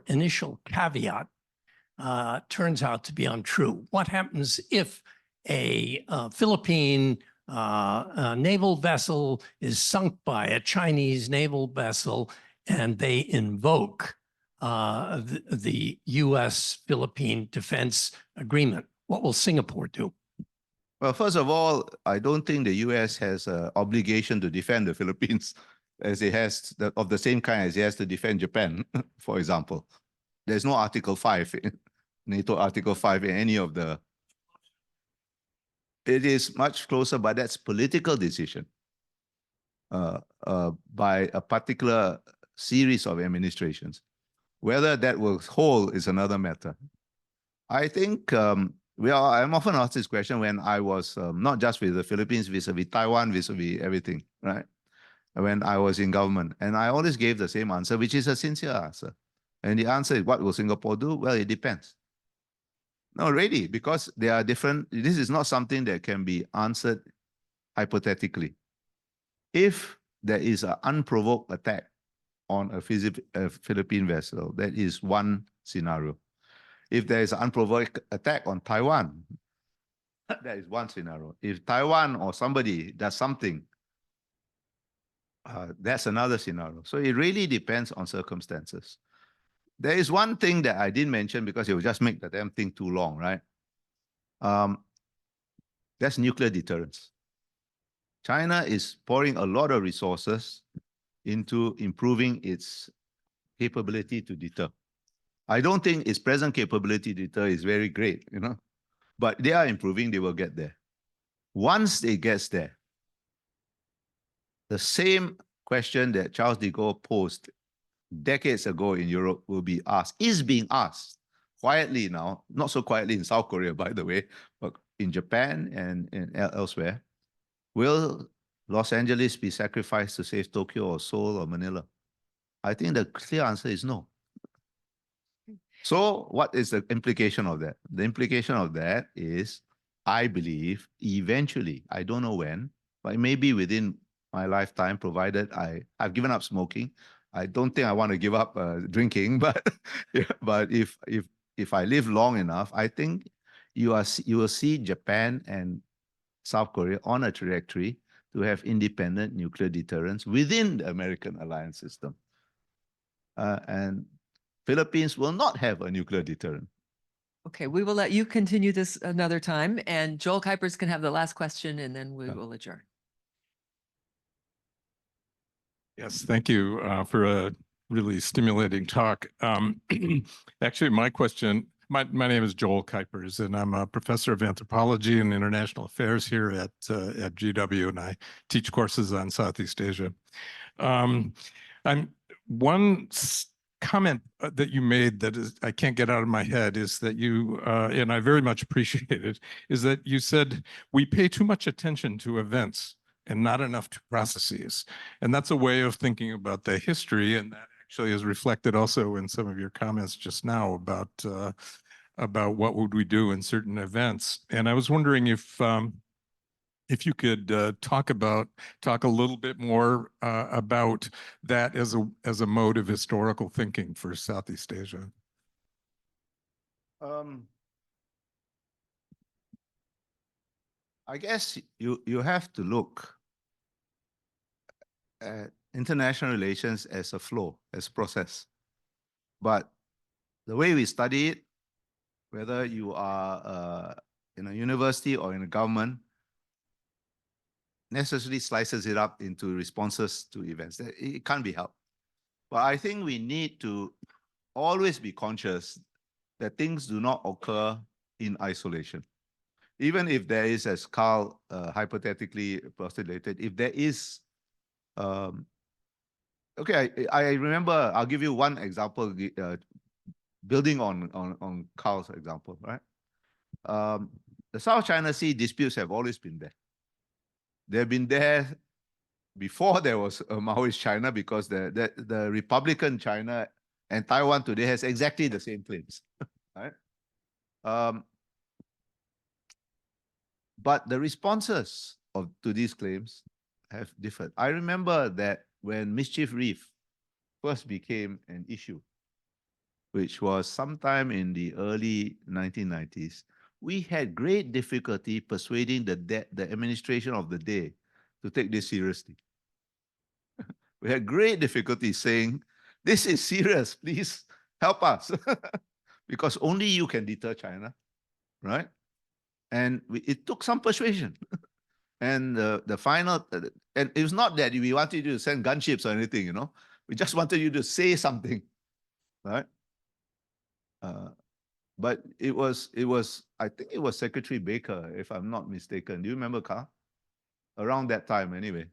initial caveat turns out to be untrue? What happens if a Philippine naval vessel is sunk by a Chinese naval vessel and they invoke the US-Philippine Defense Agreement? What will Singapore do? Well, first of all, I don't think the US has an obligation to defend the Philippines as it has of the same kind as it has to defend Japan, for example. There's no Article 5, NATO Article 5 in any of the... it is much closer, but that's political decision by a particular series of administrations. Whether that will hold is another matter. I think I'm often asked this question when I was not just with the Philippines, vis-a-vis Taiwan, vis-a-vis everything, right? When I was in government. And I always gave the same answer, which is a sincere answer. And the answer is, what will Singapore do? Well, it depends. No, really, because there are different, this is not something that can be answered hypothetically. If there is an unprovoked attack on a Philippine vessel, that is one scenario. If there is an unprovoked attack on Taiwan, that is one scenario. If Taiwan or somebody does something, that's another scenario. So it really depends on circumstances. There is one thing that I didn't mention because it will just make the damn thing too long, right? That's nuclear deterrence. China is pouring a lot of resources into improving its capability to deter. I don't think its present capability to deter is very great, you know, but they are improving, they will get there. Once it gets there, the same question that Charles de Gaulle posed decades ago in Europe will be asked, is being asked quietly now, not so quietly in South Korea, by the way, but in Japan and elsewhere. Will Los Angeles be sacrificed to save Tokyo or Seoul or Manila? I think the clear answer is no. So what is the implication of that? The implication of that is, I believe, eventually, I don't know when, but maybe within my lifetime, provided I've given up smoking. I don't think I want to give up drinking, but but if I live long enough, I think you will see Japan and South Korea on a trajectory to have independent nuclear deterrence within the American alliance system. And Philippines will not have a nuclear deterrent. Okay, we will let you continue this another time, and Joel Kuipers can have the last question, and then we will adjourn. Yes, thank you for a really stimulating talk. Actually, my question, my name is Joel Kuipers, and I'm a professor of anthropology and international affairs here at GW, and I teach courses on Southeast Asia. One comment that you made that I can't get out of my head is that you, and I very much appreciate it, is that you said we pay too much attention to events and not enough to processes. And that's a way of thinking about the history, and that actually is reflected also in some of your comments just now about what would we do in certain events. And I was wondering if you could talk a little bit more about that as a mode of historical thinking for Southeast Asia. I guess you have to look at international relations as a flow, as a process. But the way we study it, whether you are in a university or in a government, necessarily slices it up into responses to events. It can't be helped. But I think we need to always be conscious that things do not occur in isolation. Even if there is, as Carl hypothetically postulated, if there is, okay, I remember, I'll give you one example, building on Carl's example, right? The South China Sea disputes have always been there. They've been there before there was a Maoist China, because the Republican China and Taiwan today has exactly the same claims, right? But the responses to these claims have differed. I remember that when Mischief Reef first became an issue, which was sometime in the early 1990s, we had great difficulty persuading the administration of the day to take this seriously. We had great difficulty saying, this is serious, please help us. Because only you can deter China, right? And it took some persuasion. And the final, and it was not that we wanted you to send gunships or anything, you know. We just wanted you to say something, right? But I think it was Secretary Baker, if I'm not mistaken. Do you remember, Carl? Around that time, anyway.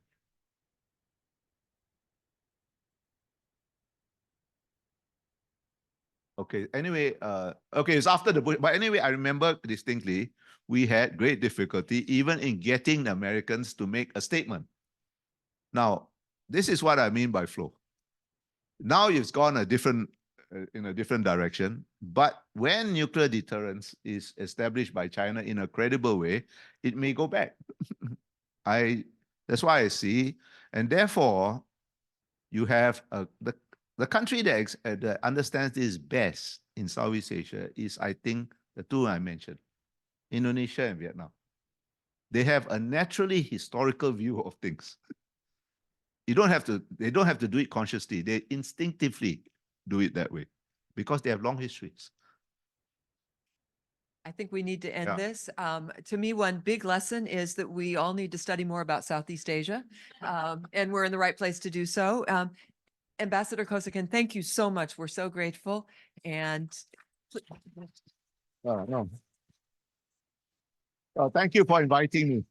Okay, anyway, okay, it's after the Bush, but anyway, I remember distinctly, we had great difficulty even in getting the Americans to make a statement. Now, this is what I mean by flow. Now it's gone in a different direction, but when nuclear deterrence is established by China in a credible way, it may go back. That's why I see, and therefore, you have the country that understands this best in Southeast Asia is, I think, the two I mentioned, Indonesia and Vietnam. They have a naturally historical view of things. They don't have to do it consciously. They instinctively do it that way because they have long histories. I think we need to end Yeah. this. To me, one big lesson is that we all need to study more about Southeast Asia, and we're in the right place to do so. Ambassador Kausikan, thank you so much. We're so grateful. And No. Well, thank you for inviting me.